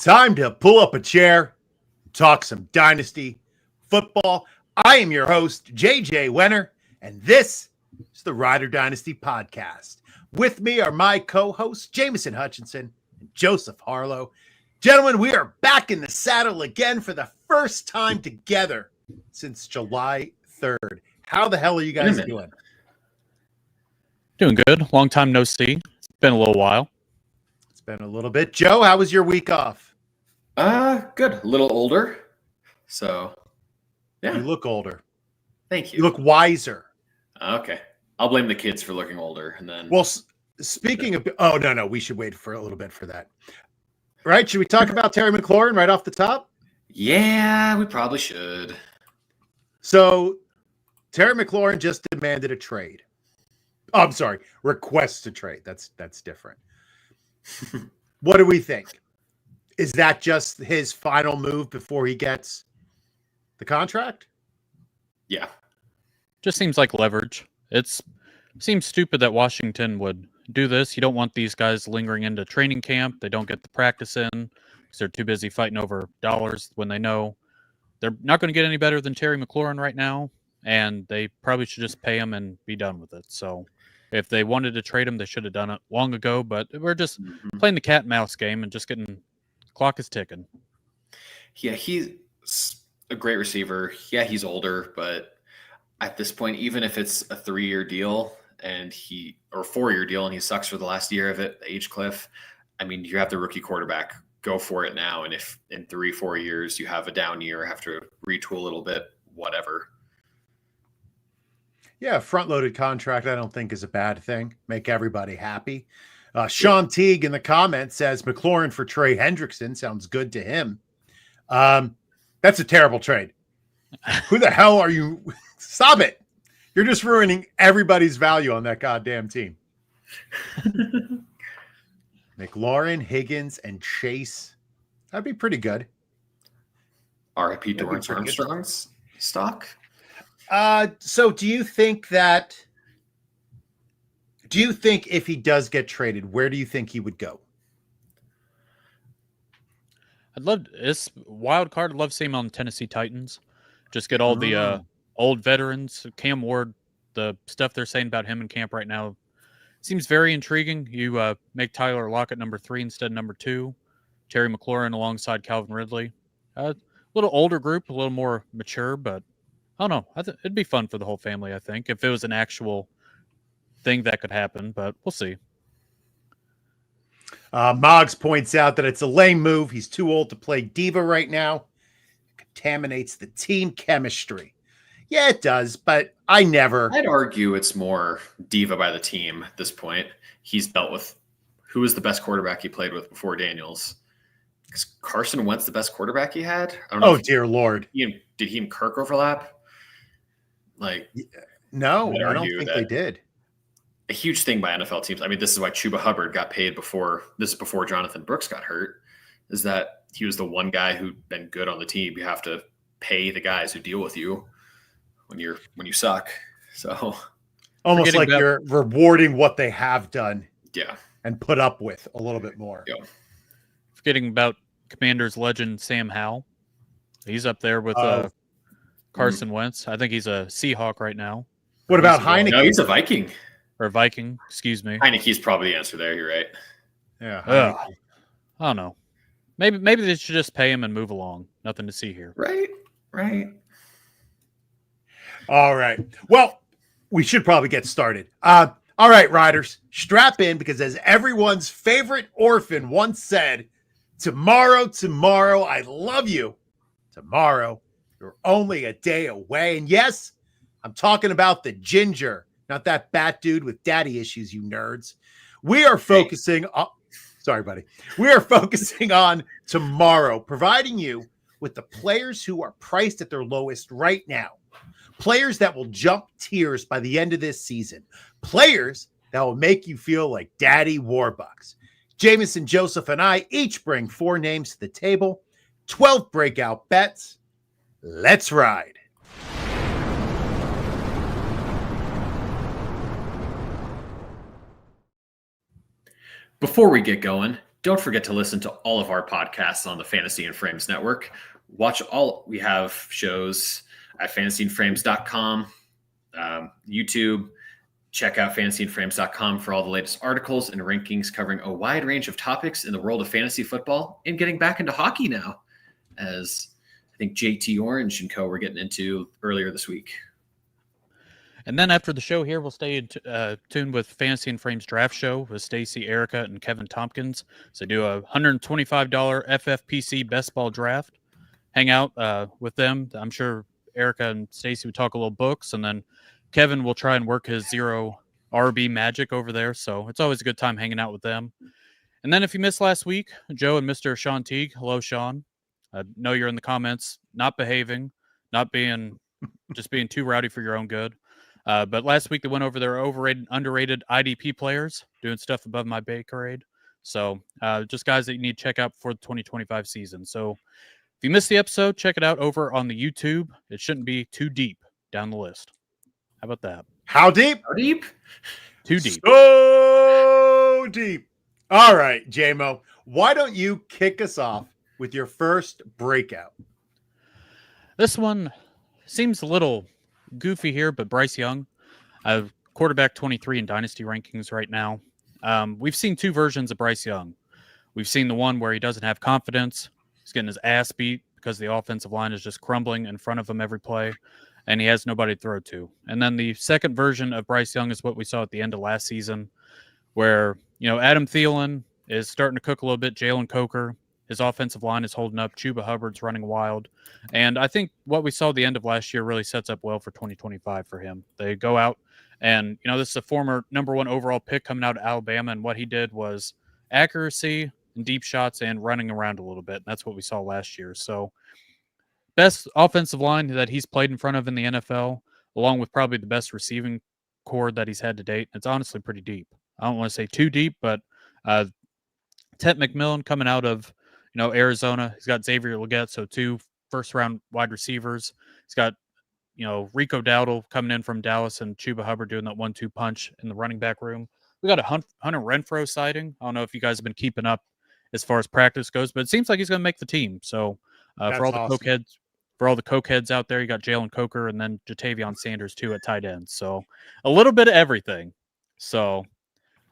Time to pull up a chair, talk some Dynasty football. I am your host, JJ Wenner, and this is the Rider Dynasty podcast. With me are my co-hosts, Jameson Hutchison and Joseph Harlow. Gentlemen, we are back in the saddle again for the first time together since July 3rd. How the hell are you guys doing? Doing good. Long time no see. It's been a little while. It's been a little bit. Joe, how was your week off? Good. A little older. So, yeah. You look older. Thank you. You look wiser. Okay. I'll blame the kids for looking older. And then. Well, speaking of... Oh, no. We should wait for a little bit for that. Right? Should we talk about Terry McLaurin right off the top? Yeah, we probably should. So, Terry McLaurin just demanded a trade. Oh, I'm sorry. Request a trade. That's different. What do we think? Is that just his final move before he gets the contract? Yeah. Just seems like leverage. It seems stupid that Washington would do this. You don't want these guys lingering into training camp. They don't get the practice in because they're too busy fighting over dollars when they know they're not going to get any better than Terry McLaurin right now, and they probably should just pay him and be done with it. So if they wanted to trade him, they should have done it long ago, but we're just playing the cat and mouse game and just getting... Clock is ticking. Yeah, he's a great receiver. Yeah, he's older, but at this point, even if it's a 3-year deal or 4-year deal and he sucks for the last year of it, the age cliff, I mean, you have the rookie quarterback. Go for it now. And if in 3-4 years you have a down year, have to retool a little bit, whatever. Yeah, front-loaded contract I don't think is a bad thing. Make everybody happy. Sean Teague in the comments says McLaurin for Trey Hendrickson sounds good to him. That's a terrible trade. Who the hell are you? Stop it. You're just ruining everybody's value on that goddamn team. McLaurin, Higgins, and Chase. That'd be pretty good. RIP Dorrance Armstrong's stock. So do you think if he does get traded, where do you think he would go? It's wild card. I'd love to see him on the Tennessee Titans. Just get all the old veterans. Cam Ward, the stuff they're saying about him in camp right now seems very intriguing. You make Tyler Lockett number 3 instead of number 2. Terry McLaurin alongside Calvin Ridley. A little older group, a little more mature, but I don't know. It'd be fun for the whole family, I think, if it was an actual thing that could happen, but we'll see. Moggs points out that it's a lame move. He's too old to play diva right now. It contaminates the team chemistry. Yeah, it does, but I'd argue it's more diva by the team at this point. He's dealt with who was the best quarterback he played with before Daniels. Is Carson Wentz the best quarterback he had? I don't know. Oh, dear Lord. Did he and Kirk overlap? No, I don't think they did. A huge thing by NFL teams. I mean, this is why Chuba Hubbard got paid before Jonathan Brooks got hurt, is that he was the one guy who'd been good on the team. You have to pay the guys who deal with you when you suck. So almost like you're rewarding what they have done. Yeah. And put up with a little bit more. Yeah. Forgetting about Commanders legend Sam Howell. He's up there with Carson Wentz. I think he's a Seahawk right now. What about Heineke? No, he's a Viking. Or Viking, excuse me. Heineke's probably the answer there. You're right. Yeah. I don't know. Maybe they should just pay him and move along. Nothing to see here. Right. All right. Well, we should probably get started. All right, Riders, strap in because as everyone's favorite orphan once said, tomorrow, I love you. Tomorrow, you're only a day away. And yes, I'm talking about the ginger. Not that bat dude with daddy issues, you nerds. We are focusing on... Sorry, buddy. We are focusing on tomorrow, providing you with the players who are priced at their lowest right now. Players that will jump tiers by the end of this season. Players that will make you feel like Daddy Warbucks. Jameson, Joseph, and I each bring 4 names to the table. 12 breakout bets. Let's ride. Before we get going, Don't forget to listen to all of our podcasts on the Fantasy and Frames Network. We have shows at fantasyandframes.com, YouTube. Check out fantasyandframes.com for all the latest articles and rankings covering a wide range of topics in the world of fantasy football and getting back into hockey now, as I think JT Orange and co were getting into earlier this week. And then after the show here, we'll stay tuned with Fantasy and Frames Draft Show with Stacy, Erica, and Kevin Tompkins. So do a $125 FFPC best ball draft. Hang out with them. I'm sure Erica and Stacy would talk a little books, and then Kevin will try and work his 0 RB magic over there. So it's always a good time hanging out with them. And then if you missed last week, Joe and Mr. Sean Teague. Hello, Sean. I know you're in the comments, not behaving, just being too rowdy for your own good. But last week they went over their overrated, underrated IDP players, doing stuff above my pay grade. So just guys that you need to check out for the 2025 season. So if you missed the episode, check it out over on the YouTube. It shouldn't be too deep down the list. How about that? How deep? How deep? Too deep. So deep. All right, JMO, why don't you kick us off with your first breakout? This one seems a little goofy here, but Bryce Young, quarterback 23 in Dynasty rankings right now. We've seen two versions of Bryce Young. We've seen the one where he doesn't have confidence. He's getting his ass beat because the offensive line is just crumbling in front of him every play, and he has nobody to throw to. And then the second version of Bryce Young is what we saw at the end of last season, where, Adam Thielen is starting to cook a little bit, Jalen Coker. His offensive line is holding up. Chuba Hubbard's running wild. And I think what we saw at the end of last year really sets up well for 2025 for him. They go out and, this is a former number 1 overall pick coming out of Alabama. And what he did was accuracy and deep shots and running around a little bit. And that's what we saw last year. So best offensive line that he's played in front of in the NFL, along with probably the best receiving core that he's had to date. It's honestly pretty deep. I don't want to say too deep, but Ted McMillan coming out of Arizona. He's got Xavier Legette, so 2 first-round wide receivers. He's got, Rico Dowdle coming in from Dallas and Chuba Hubbard doing that 1-2 punch in the running back room. We got a Hunter Renfrow sighting. I don't know if you guys have been keeping up as far as practice goes, but it seems like he's going to make the team. So for all the cokeheads out there, you got Jalen Coker and then Jatavion Sanders too at tight end. So a little bit of everything. So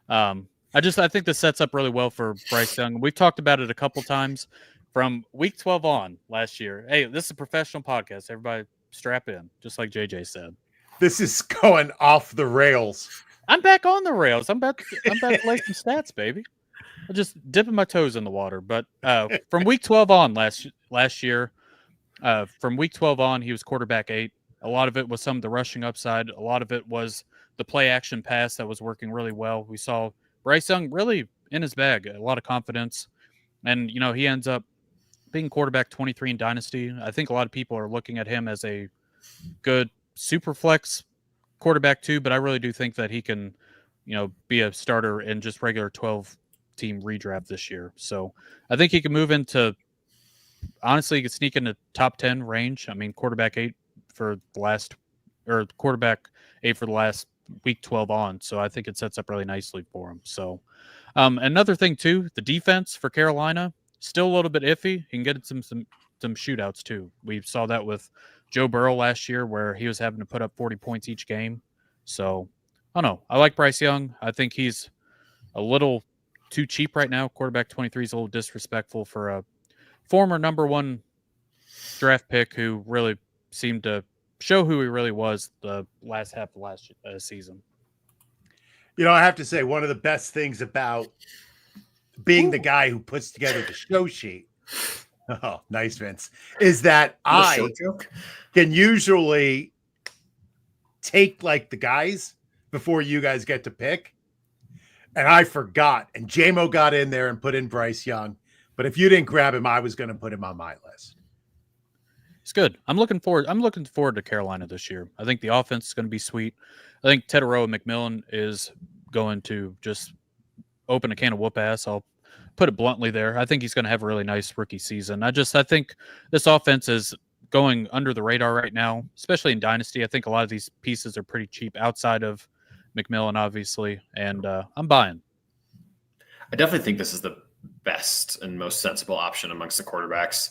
I think this sets up really well for Bryce Young. We've talked about it a couple times from week 12 on last year. Hey, this is a professional podcast. Everybody strap in, just like JJ said. This is going off the rails. I'm back on the rails. I'm about to lay some stats, baby. I'm just dipping my toes in the water. But from week 12 on last year, from week 12 on, he was quarterback 8. A lot of it was some of the rushing upside. A lot of it was the play action pass that was working really well. We saw Bryce Young really in his bag, a lot of confidence. And, he ends up being quarterback 23 in Dynasty. I think a lot of people are looking at him as a good super flex quarterback too, but I really do think that he can, be a starter in just regular 12-team redraft this year. So I think he can move into, honestly, he could sneak into top 10 range. I mean, quarterback 8 for the last week 12 on. So I think it sets up really nicely for him. So another thing too, the defense for Carolina, still a little bit iffy. He can get some shootouts too. We saw that with Joe Burrow last year where he was having to put up 40 points each game. So I don't know. I like Bryce Young. I think he's a little too cheap right now. Quarterback 23 is a little disrespectful for a former number 1 draft pick who really seemed to show who he really was the last half of last season. I have to say, one of the best things about being the guy who puts together the show sheet, oh, nice, Vince, is that I can usually take like the guys before you guys get to pick. And I forgot. And JMO got in there and put in Bryce Young. But if you didn't grab him, I was going to put him on my list. It's good. I'm looking forward to Carolina this year. I think the offense is going to be sweet. I think Teterow McMillan is going to just open a can of whoop ass. I'll put it bluntly there. I think he's going to have a really nice rookie season. I think this offense is going under the radar right now, especially in Dynasty. I think a lot of these pieces are pretty cheap outside of McMillan, obviously, and I'm buying. I definitely think this is the best and most sensible option amongst the quarterbacks.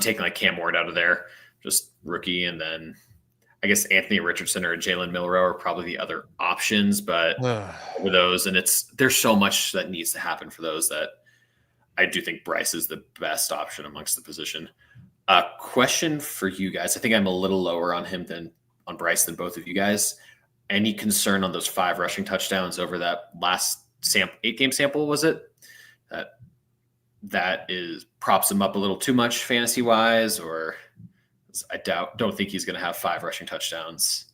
Taking like Cam Ward out of there, just rookie, and then I guess Anthony Richardson or Jalen Milroe are probably the other options, but over those, and there's so much that needs to happen for those that I do think Bryce is the best option amongst the position. Question for you guys. I think I'm a little lower on him than on Bryce than both of you guys. Any concern on those 5 rushing touchdowns over that last 8-game sample, was it? That props him up a little too much fantasy wise, or I don't think he's going to have 5 rushing touchdowns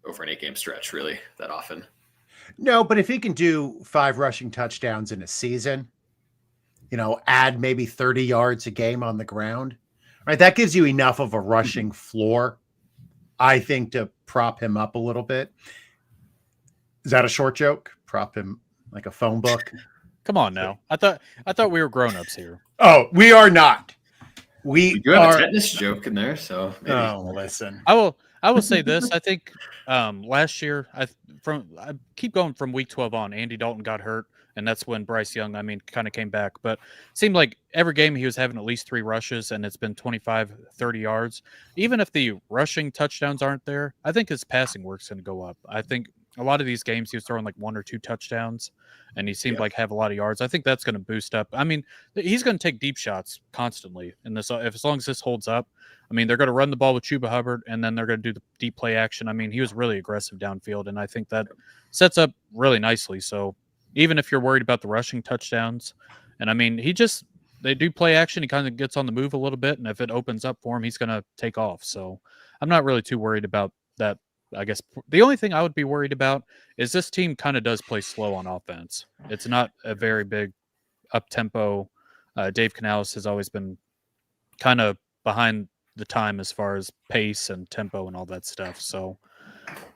over an 8-game stretch really that often. No, but if he can do 5 rushing touchdowns in a season, add maybe 30 yards a game on the ground, right? That gives you enough of a rushing floor, I think, to prop him up a little bit. Is that a short joke? Prop him like a phone book? Come on now. I thought we were grown-ups here. Oh, we are not. We do have a tetanus joke in there, so maybe. Oh, listen. I will say this. I think last year, I keep going from week 12 on. Andy Dalton got hurt, and that's when Bryce Young, kind of came back. But it seemed like every game he was having at least 3 rushes, and it's been 25, 30 yards. Even if the rushing touchdowns aren't there, I think his passing work's going to go up. I think a lot of these games he was throwing like 1 or 2 touchdowns, and he seemed like have a lot of yards. I think that's going to boost up. He's going to take deep shots constantly in this. As long as this holds up, they're going to run the ball with Chuba Hubbard, and then they're going to do the deep play action. He was really aggressive downfield, and I think that sets up really nicely. So even if you're worried about the rushing touchdowns, and they do play action, he kind of gets on the move a little bit, and if it opens up for him, he's going to take off. So I'm not really too worried about that. I guess the only thing I would be worried about is this team kind of does play slow on offense. It's not a very big up-tempo. Dave Canales has always been kind of behind the time as far as pace and tempo and all that stuff. So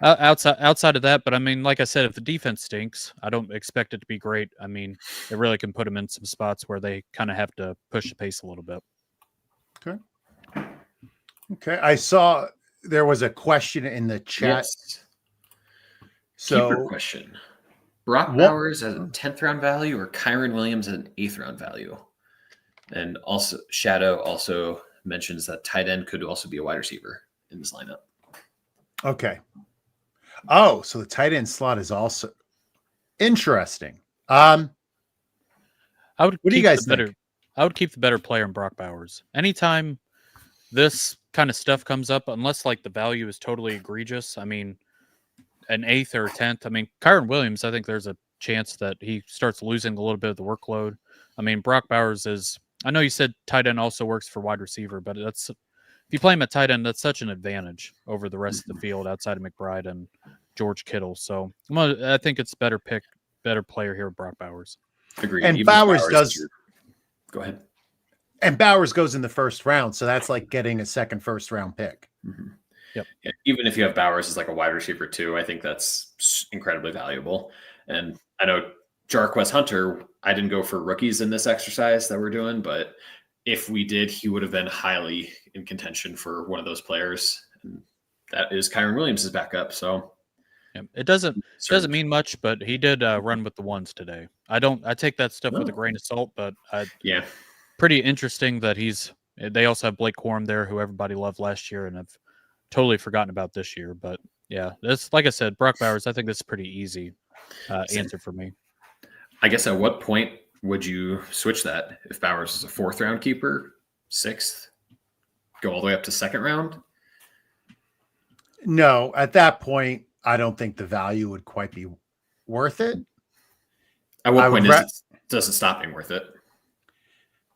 outside of that, but like I said, if the defense stinks, I don't expect it to be great. It really can put them in some spots where they kind of have to push the pace a little bit. Okay. I saw there was a question in the chat. Yes. So, keeper question: Brock Bowers as a 10th round value or Kyron Williams as an 8th round value? And also, Shadow also mentions that tight end could also be a wide receiver in this lineup. Okay. Oh, so the tight end slot is also interesting. What do you guys think? I would keep the better player in Brock Bowers. Anytime this kind of stuff comes up, unless like the value is totally egregious, an 8th or 10th. Kyron Williams, I think there's a chance that he starts losing a little bit of the workload. Brock Bowers is, I know you said tight end also works for wide receiver, but if you play him at tight end, that's such an advantage over the rest of the field outside of McBride and George Kittle. So I think it's better player here with Brock Bowers. Agreed. And Bowers does. Go ahead. And Bowers goes in the first round, so that's like getting a second first-round pick. Mm-hmm. Yep. Yeah, even if you have Bowers as like a wide receiver too, I think that's incredibly valuable. And I know Jarquez Hunter, I didn't go for rookies in this exercise that we're doing, but if we did, he would have been highly in contention for one of those players. And that is Kyron Williams' backup. So it doesn't mean much, but he did run with the ones today. I take that stuff with a grain of salt, but pretty interesting that they also have Blake Corum there, who everybody loved last year and have totally forgotten about this year. But yeah, that's, like I said, Brock Bowers, I think that's a pretty easy answer for me. I guess at what point would you switch that? If Bowers is a 4th round keeper, 6th, go all the way up to 2nd round? No, at that point, I don't think the value would quite be worth it. At what point does it stop being worth it?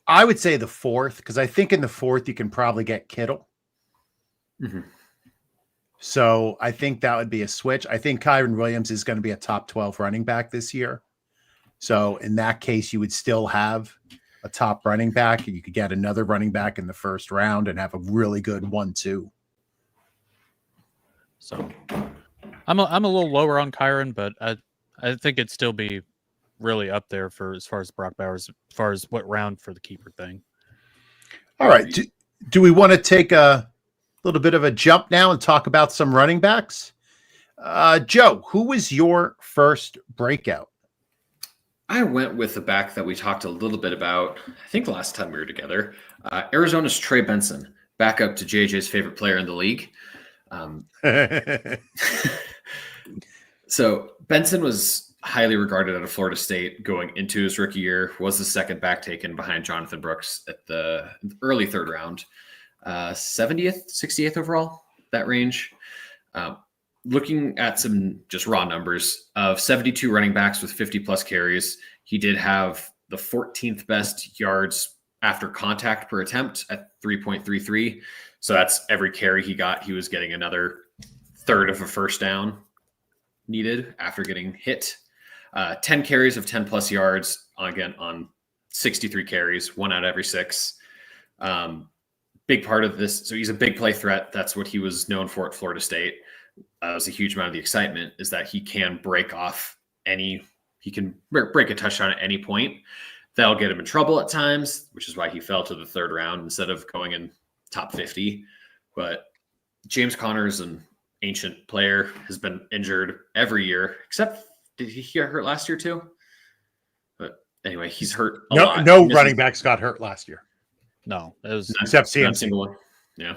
I would say the 4th, because I think in the 4th you can probably get Kittle. Mm-hmm. So I think that would be a switch. I think Kyron Williams is going to be a top 12 running back this year. So in that case, you would still have a top running back, and you could get another running back in the first round and have a really good 1-2. So I'm a little lower on Kyron, but I think it'd still be really up there for as far as Brock Bowers, as far as what round for the keeper thing. All right. Do we want to take a little bit of a jump now and talk about some running backs? Joe, who was your first breakout? I went with the back that we talked a little bit about, I think the last time we were together. Arizona's Trey Benson, backup to JJ's favorite player in the league. So Benson was highly regarded out of Florida State going into his rookie year, was the second back taken behind Jonathan Brooks at the early third round, 70th, 68th overall, that range. Looking at some just raw numbers of 72 running backs with 50 plus carries, he did have the 14th best yards after contact per attempt at 3.33. So that's every carry he got, he was getting another third of a first down needed after getting hit. 10 carries of 10 plus yards on 63 carries, 1 out of every 6. Big part of this. So he's a big play threat. That's what he was known for at Florida State. That was a huge amount of the excitement, is that he can break a touchdown at any point. That'll get him in trouble at times, which is why he fell to the third round instead of going in top 50. But James Conner is an ancient player, has been injured every year, except did he get hurt last year too? But anyway, he's hurt a lot. No running backs got hurt last year. No, it was except CMC. One. Yeah.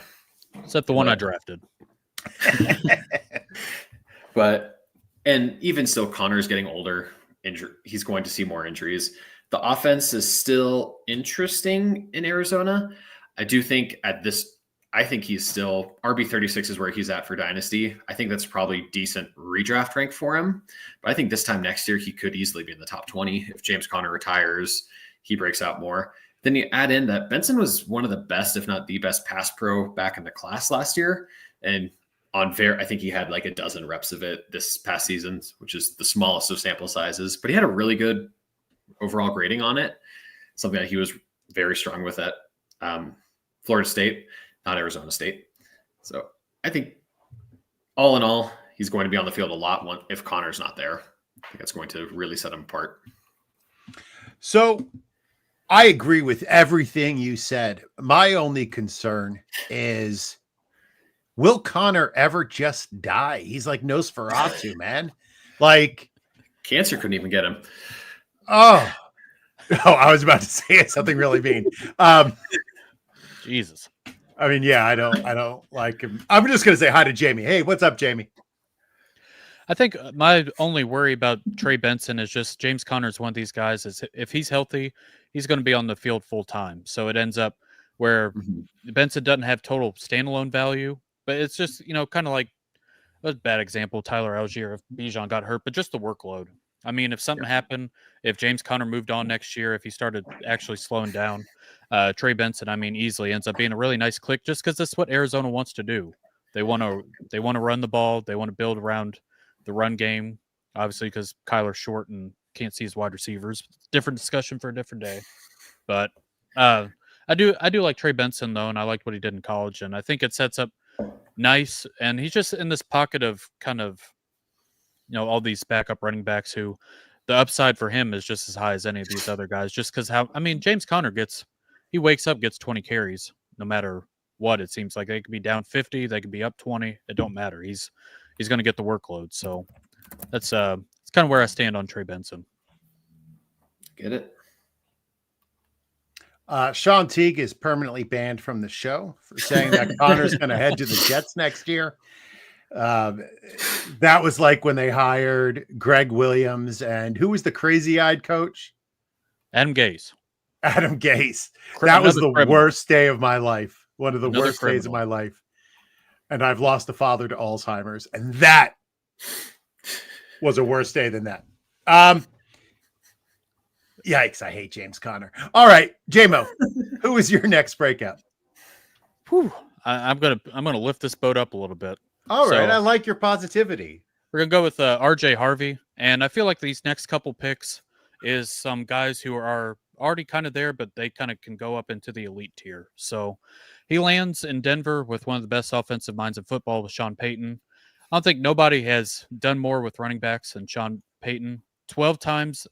Except the one I drafted. And even still, Connor's getting older. He's going to see more injuries. The offense is still interesting in Arizona. I do think I think he's still RB36 is where he's at for Dynasty. I think that's probably decent redraft rank for him. But I think this time next year, he could easily be in the top 20. If James Conner retires, he breaks out more. Then you add in that Benson was one of the best, if not the best pass pro back in the class last year. And I think he had like a dozen reps of it this past season, which is the smallest of sample sizes, but he had a really good overall grading on it. Something that he was very strong with at Florida State, not Arizona State. So I think all in all, he's going to be on the field a lot if Connor's not there. I think that's going to really set him apart. So I agree with everything you said. My only concern is, will Connor ever just die? He's like Nosferatu, man. Like cancer couldn't even get him. Oh, I was about to say something really mean. Jesus. I mean, yeah, I don't like him. I'm just going to say hi to Jamie. Hey, what's up, Jamie? I think my only worry about Trey Benson is just James Conner's one of these guys. Is if he's healthy, he's going to be on the field full time. So it ends up where Benson doesn't have total standalone value, but it's just, kind of like a bad example, Tyler Algier if Bijan got hurt, but just the workload. I mean, if something happened, if James Conner moved on next year, if he started actually slowing down, Trey Benson, easily ends up being a really nice click just because that's what Arizona wants to do. They want to run the ball. They want to build around the run game, obviously because Kyler's short and can't see his wide receivers. Different discussion for a different day. But I do like Trey Benson, though, and I liked what he did in college, and I think it sets up nice. And he's just in this pocket of kind of, all these backup running backs who the upside for him is just as high as any of these other guys, just because James Conner he wakes up, gets 20 carries, no matter what. It seems like they could be down 50, they could be up 20. It don't matter. He's going to get the workload. So that's it's kind of where I stand on Trey Benson. Get it? Sean Teague is permanently banned from the show for saying that Connor's going to head to the Jets next year. That was like when they hired Greg Williams and who was the crazy-eyed coach? Adam Gase. That was the worst day of my life. One of the worst days of my life. And I've lost a father to Alzheimer's. And that was a worse day than that. Yikes. I hate James Conner. All right, J-Mo, who is your next breakout? Whew. I'm gonna lift this boat up a little bit. All right. I like your positivity. We're going to go with RJ Harvey. And I feel like these next couple picks is some guys who are already kind of there, but they kind of can go up into the elite tier. So he lands in Denver with one of the best offensive minds in football with Sean Payton. I don't think nobody has done more with running backs than Sean Payton. 12 times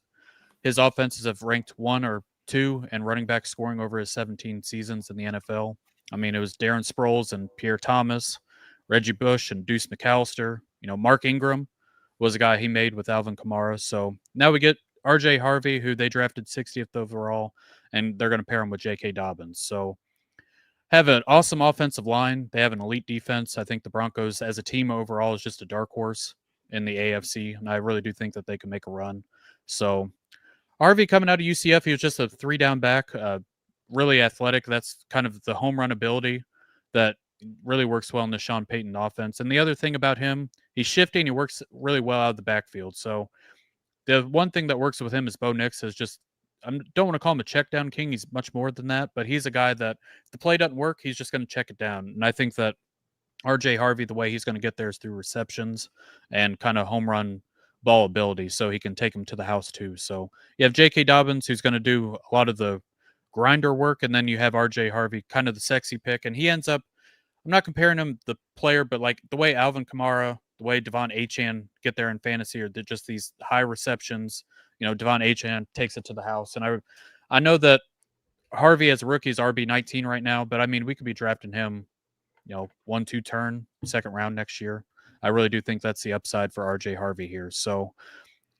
his offenses have ranked 1 or 2 and running back scoring over his 17 seasons in the NFL. It was Darren Sproles and Pierre Thomas, Reggie Bush and Deuce McAllister. Mark Ingram was a guy he made with Alvin Kamara. So now we get RJ Harvey, who they drafted 60th overall, and they're going to pair him with J.K. Dobbins. So have an awesome offensive line. They have an elite defense. I think the Broncos as a team overall is just a dark horse in the AFC, and I really do think that they can make a run. So Harvey coming out of UCF, he was just a 3-down back, really athletic. That's kind of the home run ability that really works well in the Sean Payton offense. And the other thing about him, he's shifting. He works really well out of the backfield. So the one thing that works with him is Bo Nix is just, I don't want to call him a check down king. He's much more than that, but he's a guy that if the play doesn't work, he's just going to check it down. And I think that RJ Harvey, the way he's going to get there is through receptions and kind of home run ball ability, so he can take him to the house too. So you have J.K. Dobbins, who's going to do a lot of the grinder work, and then you have RJ Harvey, kind of the sexy pick, and he ends up, I'm not comparing him the player, but like the way Alvin Kamara, the way Devon Achane get there in fantasy, or just these high receptions. You know, Devon Achane takes it to the house, and I know that Harvey as a rookie is RB19 right now, but I mean we could be drafting him, 1-2 turn, second round next year. I really do think that's the upside for RJ Harvey here. So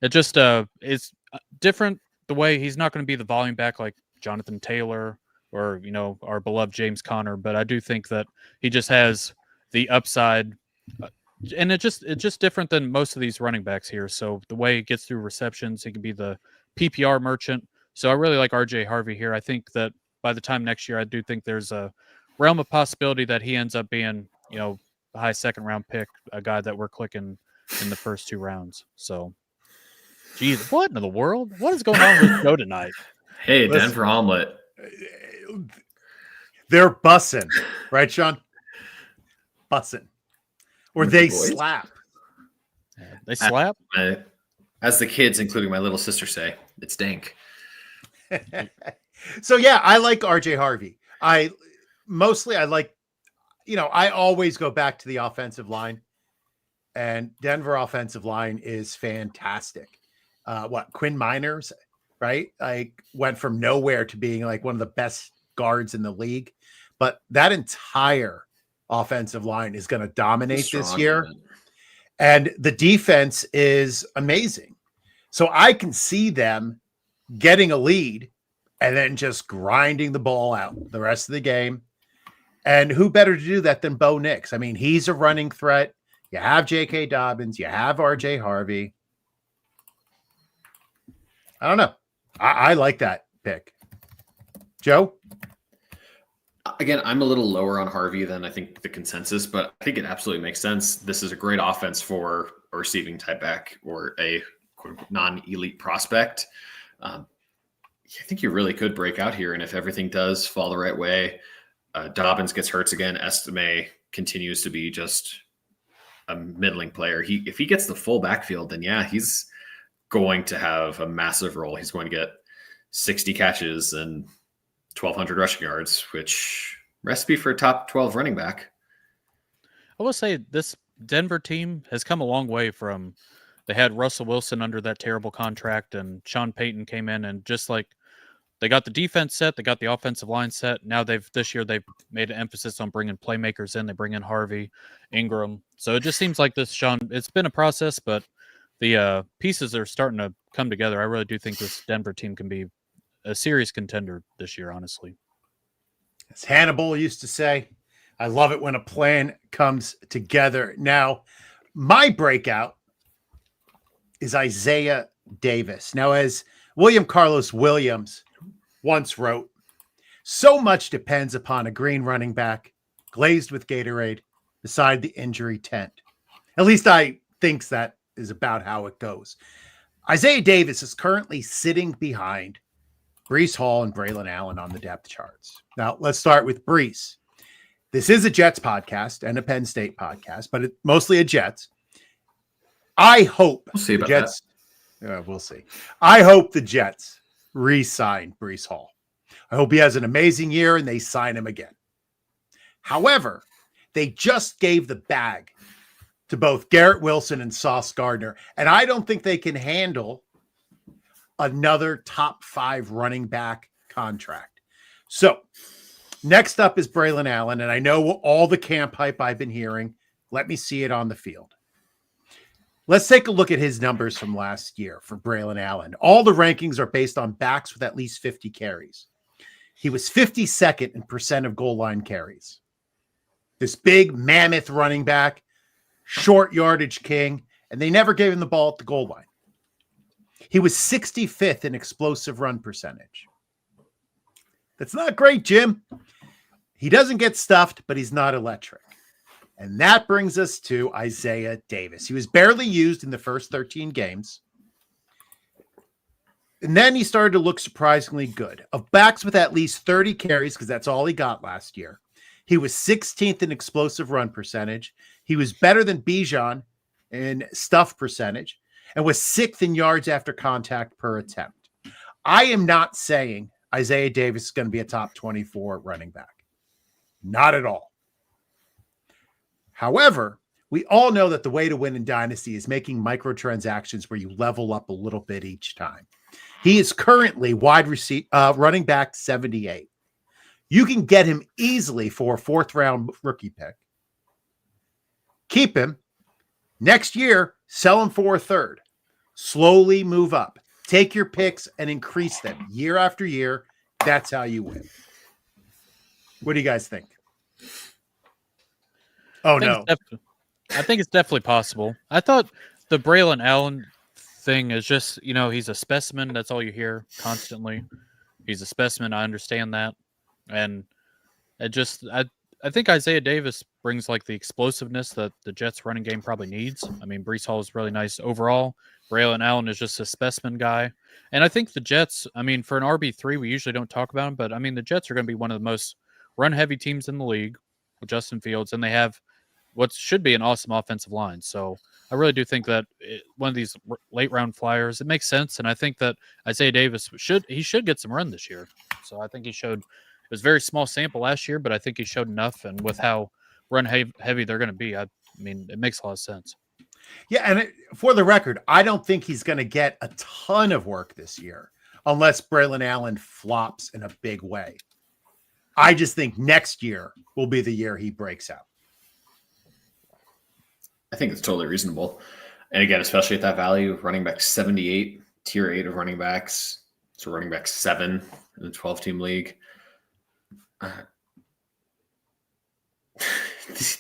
it just is different the way he's not going to be the volume back like Jonathan Taylor or, our beloved James Conner. But I do think that he just has the upside. And it's just different than most of these running backs here. So the way he gets through receptions, he can be the PPR merchant. So I really like RJ Harvey here. I think that by the time next year, I do think there's a realm of possibility that he ends up being, a high second round pick, a guy that we're clicking in the first 2 rounds. So, geez, what in the world? What is going on with the show tonight? Hey, Denver omelet. They're bussing, right, Sean? Bussing. Or they slap. They slap? As the kids, including my little sister, say, it's dank. So, yeah, I like RJ Harvey. I like, I always go back to the offensive line, and Denver offensive line is fantastic. Quinn Miners, right? Like went from nowhere to being like one of the best guards in the league, but that entire offensive line is going to dominate this year. And the defense is amazing. So I can see them getting a lead and then just grinding the ball out the rest of the game. And who better to do that than Bo Nix? I mean, he's a running threat. You have J.K. Dobbins. You have R.J. Harvey. I don't know. I like that pick. Joe? Again, I'm a little lower on Harvey than I think the consensus, but I think it absolutely makes sense. This is a great offense for a receiving type back or a non-elite prospect. I think you really could break out here. And if everything does fall the right way, Dobbins gets hurt again, Estime continues to be just a middling player. If he gets the full backfield, then yeah, he's going to have a massive role. He's going to get 60 catches and 1,200 rushing yards, which recipe for a top 12 running back. I will say this Denver team has come a long way from, they had Russell Wilson under that terrible contract, and Sean Payton came in and just like, they got the defense set. They got the offensive line set. Now this year they've made an emphasis on bringing playmakers in. They bring in Harvey, Ingram. So it just seems like this, Sean, it's been a process, but the pieces are starting to come together. I really do think this Denver team can be a serious contender this year, honestly. As Hannibal used to say, I love it when a plan comes together. Now, my breakout is Isaiah Davis. Now, as William Carlos Williams once wrote, so much depends upon a green running back glazed with Gatorade beside the injury tent. At least I think that is about how it goes. Isaiah Davis is currently sitting behind Breece Hall and Braylon Allen on the depth charts. Now, let's start with Breece. This is a Jets podcast and a Penn State podcast, but it's mostly a Jets. I hope we'll see about the Jets. We'll see. I hope the Jets re-sign Breece Hall. I hope he has an amazing year and they sign him again. However, they just gave the bag to both Garrett Wilson and Sauce Gardner, and I don't think they can handle another top 5 running back contract. So next up is Braylon Allen, and I know all the camp hype I've been hearing. Let me see it on the field. Let's take a look at his numbers from last year for Braylon Allen. All the rankings are based on backs with at least 50 carries. He was 52nd in percent of goal line carries. This big mammoth running back, short yardage king, and they never gave him the ball at the goal line. He was 65th in explosive run percentage. That's not great, Jim. He doesn't get stuffed, but he's not electric. And that brings us to Isaiah Davis. He was barely used in the first 13 games. And then he started to look surprisingly good. Of backs with at least 30 carries, because that's all he got last year, he was 16th in explosive run percentage. He was better than Bijan in stuff percentage and was 6th in yards after contact per attempt. I am not saying Isaiah Davis is going to be a top 24 running back. Not at all. However, we all know that the way to win in Dynasty is making microtransactions where you level up a little bit each time. He is currently running back 78. You can get him easily for a 4th round rookie pick. Keep him. Next year, sell him for a 3rd. Slowly move up. Take your picks and increase them year after year. That's how you win. What do you guys think? Oh, no. I think it's definitely possible. I thought the Braylon Allen thing is just, he's a specimen. That's all you hear constantly. He's a specimen. I understand that. And I think Isaiah Davis brings like the explosiveness that the Jets running game probably needs. I mean, Breece Hall is really nice overall. Braylon Allen is just a specimen guy. And I think the Jets, for an RB3, we usually don't talk about him, but the Jets are going to be one of the most run heavy teams in the league with Justin Fields, and they have what should be an awesome offensive line. So I really do think that one of these late round flyers, it makes sense. And I think that Isaiah Davis should get some run this year. So I think he showed, it was a very small sample last year, but I think he showed enough. And with how run heavy they're going to be, it makes a lot of sense. Yeah. And for the record, I don't think he's going to get a ton of work this year unless Braylon Allen flops in a big way. I just think next year will be the year he breaks out. I think it's totally reasonable. And again, especially at that value, running back 78, tier 8 of running backs. So running back 7 in the 12-team league.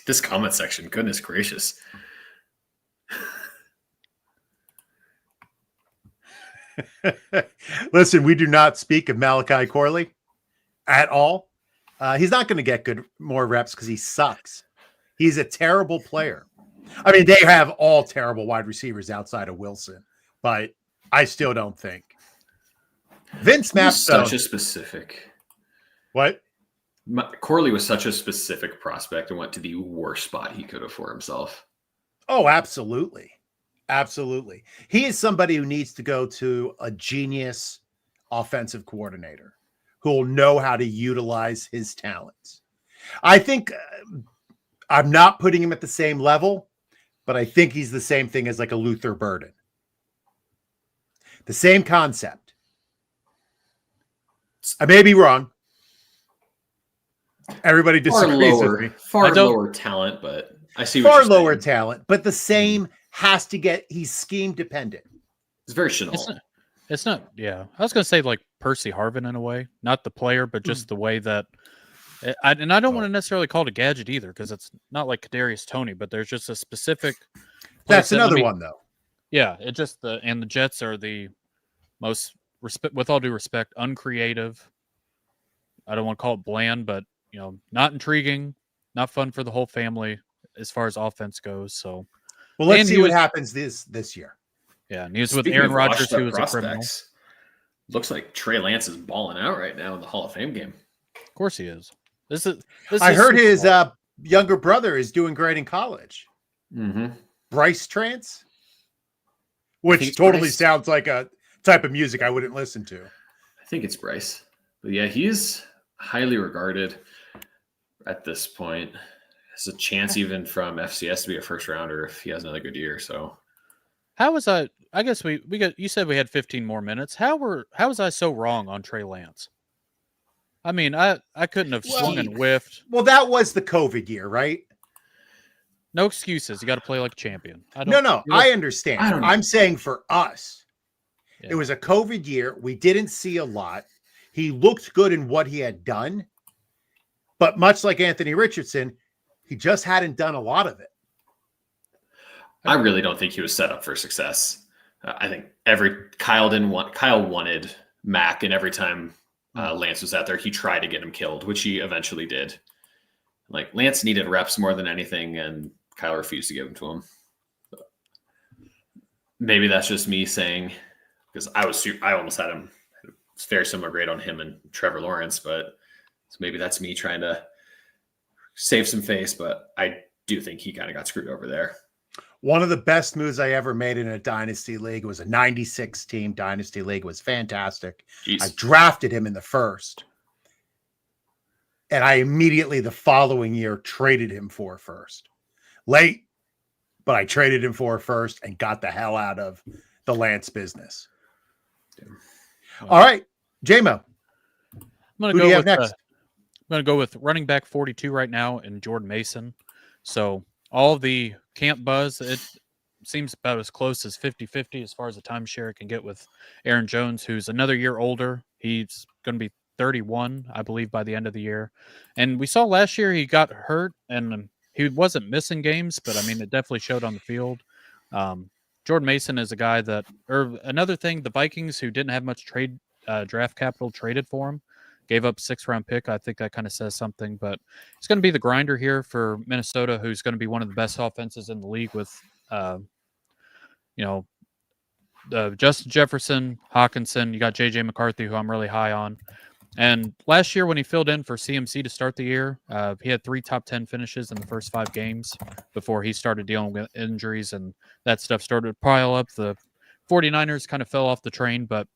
This comment section, goodness gracious. Listen, we do not speak of Malachi Corley at all. He's not going to get more reps because he sucks. He's a terrible player. They have all terrible wide receivers outside of Wilson, but I still don't think. Vince Mapstone. Such a specific. What? Corley was such a specific prospect and went to the worst spot he could have for himself. Oh, absolutely. Absolutely. He is somebody who needs to go to a genius offensive coordinator who will know how to utilize his talents. I think I'm not putting him at the same level, but I think he's the same thing as like a Luther Burden. The same concept. I may be wrong. Everybody disagrees with me. Far lower talent, but I see what you're saying. Far lower talent, but the same has to get, he's scheme dependent. It's very Chanel. It's not, yeah. I was going to say like Percy Harvin in a way, not the player, but just the way that, I don't want to necessarily call it a gadget either, because it's not like Kadarius Toney, but there's just a specific. That's another one though. Yeah, it just the Jets are the most with all due respect, uncreative. I don't want to call it bland, but not intriguing, not fun for the whole family as far as offense goes. So, well, let's see what happens this year. Yeah, and he was with Aaron Rodgers, who was a criminal. Looks like Trey Lance is balling out right now in the Hall of Fame game. Of course he is. I heard his younger brother is doing great in college. Mm-hmm. Bryce Trance, which totally sounds like a type of music I wouldn't listen to. I think it's Bryce. But yeah, he's highly regarded at this point. Has a chance even from FCS to be a first rounder if he has another good year. So how was I guess we got, you said we had 15 more minutes. How was I so wrong on Trey Lance? I couldn't have swung and whiffed. Well, that was the COVID year, right? No excuses. You got to play like a champion. No, I understand. I don't know. I'm saying for us, Yeah. it was a COVID year. We didn't see a lot. He looked good in what he had done, but much like Anthony Richardson, he just hadn't done a lot of it. I really don't think he was set up for success. I think Kyle wanted Mac, and every time Lance was out there, he tried to get him killed, which he eventually did. Like Lance needed reps more than anything, and Kyle refused to give them to him. Maybe that's just me saying, because I almost had him. It's very similar grade on him and Trevor Lawrence, but so maybe that's me trying to save some face. But I do think he kind of got screwed over there. One of the best moves I ever made in a dynasty league was a 96 team dynasty league. It was fantastic. Jeez. I drafted him in the first. And I immediately the following year traded him for first. Late, but I traded him for first and got the hell out of the Lance business. All right, J-Mo. I'm going to go with running back 42 right now and Jordan Mason. So all the camp buzz, it seems about as close as 50-50 as far as the timeshare it can get with Aaron Jones, who's another year older. He's going to be 31, I believe, by the end of the year. And we saw last year he got hurt and he wasn't missing games, but I mean, it definitely showed on the field. Jordan Mason is a guy that, or another thing, the Vikings, who didn't have much draft capital, traded for him, gave up 6th-round pick. I think that kind of says something, but he's going to be the grinder here for Minnesota, who's going to be one of the best offenses in the league with, Justin Jefferson, Hawkinson. You got J.J. McCarthy, who I'm really high on. And last year when he filled in for CMC to start the year, he had 3 top 10 finishes in the first 5 games before he started dealing with injuries, and that stuff started to pile up. The 49ers kind of fell off the train, but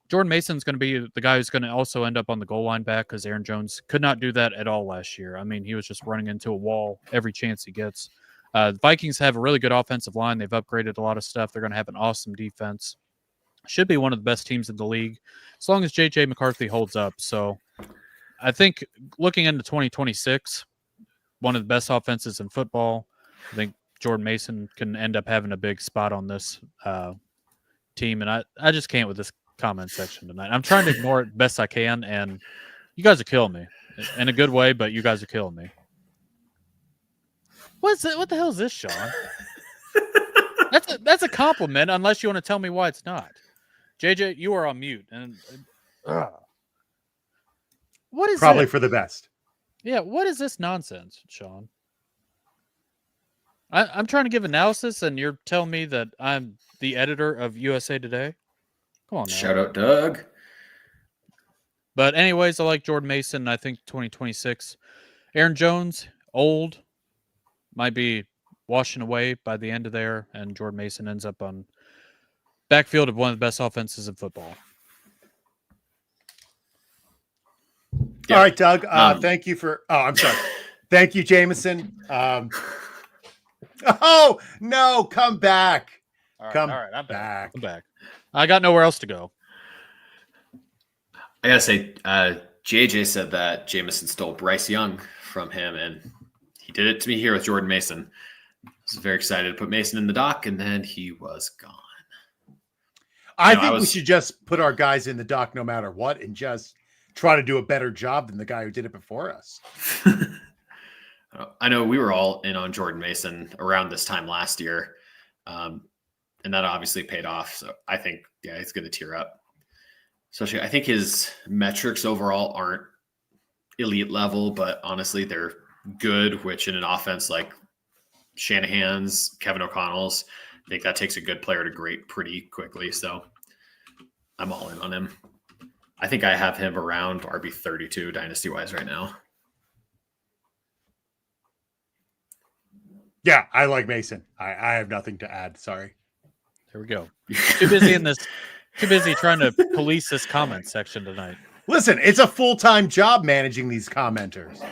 Jordan Mason's going to be the guy who's going to also end up on the goal line back because Aaron Jones could not do that at all last year. I mean, he was just running into a wall every chance he gets. The Vikings have a really good offensive line. They've upgraded a lot of stuff. They're going to have an awesome defense. Should be one of the best teams in the league as long as J.J. McCarthy holds up. So I think looking into 2026, one of the best offenses in football, I think Jordan Mason can end up having a big spot on this team. And I just can't with this comment section tonight. I'm trying to ignore it best I can, and you guys are killing me in a good way, but you guys are killing me. What the hell is this, Sean? That's a compliment, unless you want to tell me why it's not. JJ, you are on mute, and what is probably it? For the best? Yeah, what is this nonsense, Sean? I'm trying to give analysis, and you're telling me that I'm the editor of USA Today. Come on, now. Shout out, Doug. But anyways, I like Jordan Mason. I think 2026. Aaron Jones, old, might be washing away by the end of there, and Jordan Mason ends up on backfield of one of the best offenses in football. Yeah. All right, Doug. Thank you for. Oh, I'm sorry. Thank you, Jameson. Oh no, come back. All Come right, I'm back. I'm back. I got nowhere else to go. I gotta say, JJ said that Jameson stole Bryce Young from him, and he did it to me here with Jordan Mason. I was very excited to put Mason in the dock, and then he was gone. I think we should just put our guys in the dock no matter what, and just try to do a better job than the guy who did it before us. I know we were all in on Jordan Mason around this time last year, and that obviously paid off. So I think, yeah, he's going to tear up. Especially, I think his metrics overall aren't elite level, but honestly, they're good, which in an offense like Shanahan's, Kevin O'Connell's, I think that takes a good player to great pretty quickly. So I'm all in on him. I think I have him around RB 32 dynasty-wise right now. Yeah, I like Mason. I have nothing to add. Sorry. There we go. Too busy trying to police this comment section tonight. Listen, it's a full-time job managing these commenters.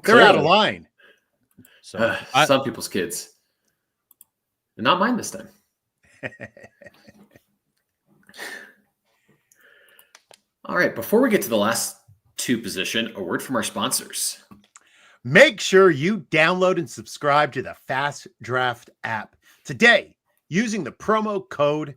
They're out of line. So some people's kids. And not mine this time. All right. Before we get to the last 2 position, a word from our sponsors. Make sure you download and subscribe to the Fast Draft app today using the promo code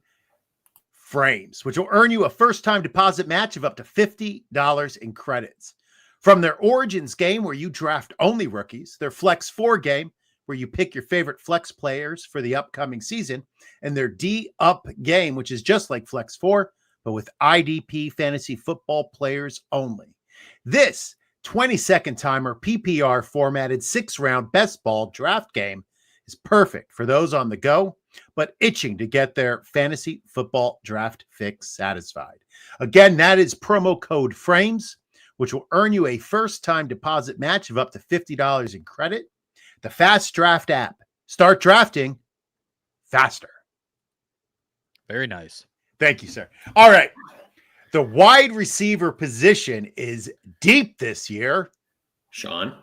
FRAMES, which will earn you a first-time deposit match of up to $50 in credits. From their Origins game, where you draft only rookies, their Flex 4 game, where you pick your favorite flex players for the upcoming season, and their D-Up game, which is just like Flex 4, but with IDP Fantasy Football players only. This 20-second timer PPR formatted 6-round best ball draft game is perfect for those on the go, but itching to get their fantasy football draft fix satisfied. Again, that is promo code FRAMES, which will earn you a first-time deposit match of up to $50 in credit. The Fast Draft app. Start drafting faster. Very nice. Thank you, sir. All right. The wide receiver position is deep this year. Sean?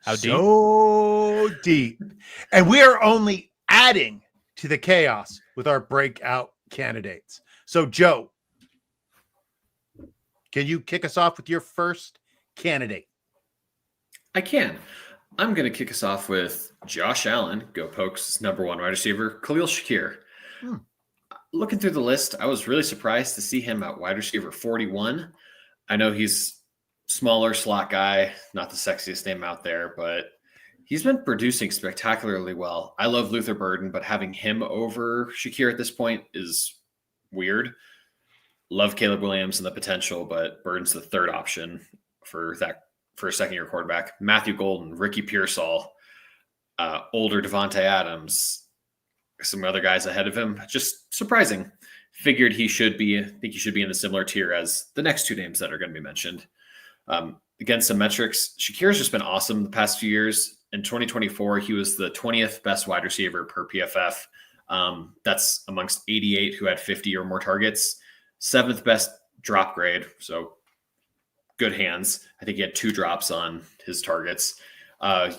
How deep? So deep. And we are only adding to the chaos with our breakout candidates. So, Joe, can you kick us off with your first candidate? I can. I'm going to kick us off with Josh Allen, Go Pokes' number 1 wide receiver, Khalil Shakir. Looking through the list, I was really surprised to see him at wide receiver 41. I know he's smaller slot guy, not the sexiest name out there, but he's been producing spectacularly well. I love Luther Burden, but having him over Shakir at this point is weird. Love Caleb Williams and the potential, but Burden's the third option for a second-year quarterback. Matthew Golden, Ricky Pearsall, older Devontae Adams, some other guys ahead of him. Just surprising. Figured he should be. I think he should be in a similar tier as the next two names that are going to be mentioned. Again, some metrics. Shakir's just been awesome the past few years. In 2024, he was the 20th best wide receiver per PFF. That's amongst 88 who had 50 or more targets. 7th best drop grade. So good hands. I think he had 2 drops on his targets.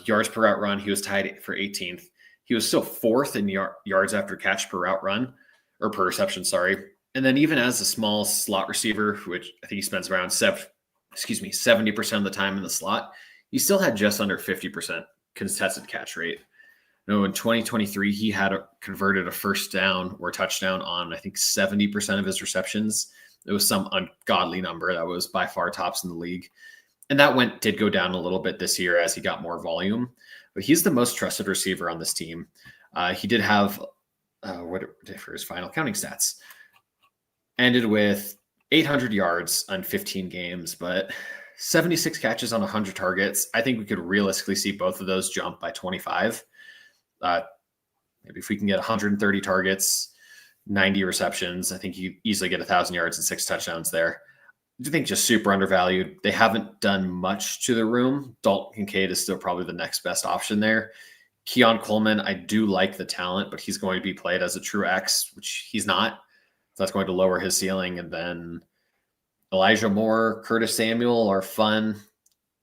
Yards per route run, he was tied for 18th. He was still 4th in yards after catch per route run, or per reception, sorry. And then even as a small slot receiver, which I think he spends around 70% of the time in the slot, he still had just under 50% contested catch rate. No, in 2023, he had converted a first down or touchdown on, I think, 70% of his receptions. It was some ungodly number that was by far tops in the league. And that did go down a little bit this year as he got more volume. But he's the most trusted receiver on this team. He did have, for his final counting stats, ended with 800 yards on 15 games, but 76 catches on 100 targets. I think we could realistically see both of those jump by 25. Maybe if we can get 130 targets, 90 receptions, I think you easily get 1,000 yards and 6 touchdowns there. I do think just super undervalued. They haven't done much to the room. Dalton Kincaid is still probably the next best option there. Keon Coleman, I do like the talent, but he's going to be played as a true X, which he's not. So that's going to lower his ceiling. And then Elijah Moore, Curtis Samuel are fun.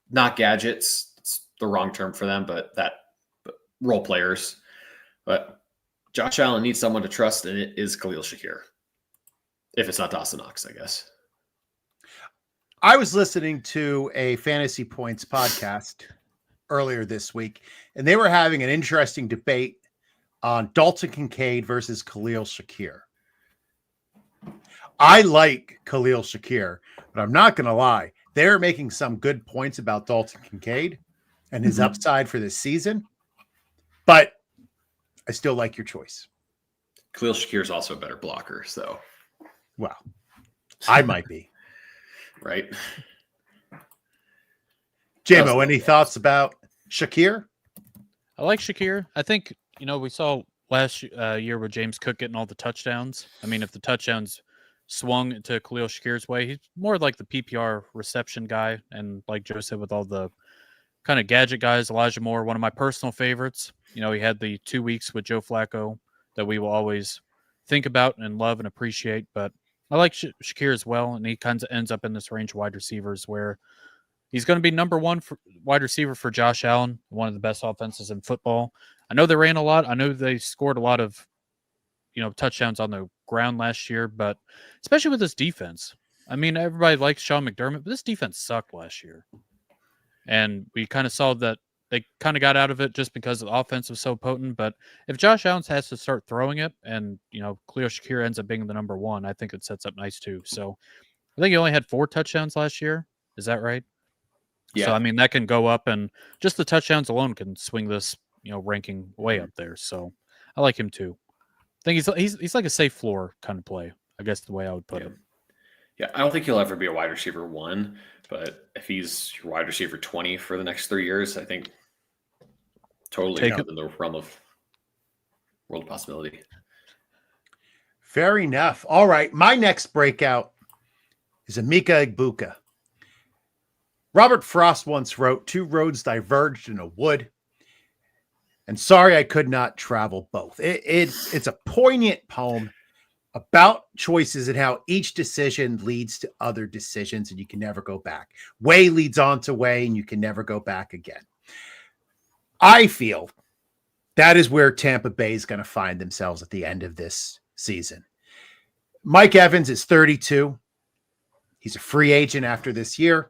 Not gadgets. It's the wrong term for them, but role players. But Josh Allen needs someone to trust, and it is Khalil Shakir. If it's not Dawson Knox, I guess. I was listening to a Fantasy Points podcast earlier this week, and they were having an interesting debate on Dalton Kincaid versus Khalil Shakir. I like Khalil Shakir, but I'm not going to lie. They're making some good points about Dalton Kincaid and his upside for this season, but I still like your choice. Khalil Shakir is also a better blocker, so. Well, I might be. Right. JMO, any thoughts about Shakir? I like Shakir. I think, we saw last year with James Cook getting all the touchdowns. I mean, if the touchdowns swung to Khalil Shakir's way, he's more like the PPR reception guy. And like Joe said, with all the kind of gadget guys, Elijah Moore, one of my personal favorites. He had the 2 weeks with Joe Flacco that we will always think about and love and appreciate. But I like Shakir as well, and he kind of ends up in this range of wide receivers where he's going to be number 1 for wide receiver for Josh Allen, one of the best offenses in football. I know they ran a lot. I know they scored a lot of, touchdowns on the ground last year, but especially with this defense. I mean, everybody likes Sean McDermott, but this defense sucked last year. and we kind of saw that they kind of got out of it just because the offense was so potent. But if Josh Allen has to start throwing it, and Khalil Shakir ends up being the number one, I think it sets up nice too. So I think he only had 4 touchdowns last year. Is that right? Yeah. So I mean that can go up, and just the touchdowns alone can swing this ranking way up there. So I like him too. I think he's like a safe floor kind of play. I guess the way I would put it. Yeah, I don't think he'll ever be a wide receiver 1, but if he's your wide receiver 20 for the next 3 years, I think totally in the realm of world possibility. Fair enough. All right, my next breakout is Emeka Egbuka. Robert Frost once wrote, 2 roads diverged in a wood, and sorry I could not travel both. It's a poignant poem about choices and how each decision leads to other decisions, and you can never go back. Way leads on to way, and you can never go back again. I feel that is where Tampa Bay is going to find themselves at the end of this season. Mike Evans is 32. He's a free agent after this year.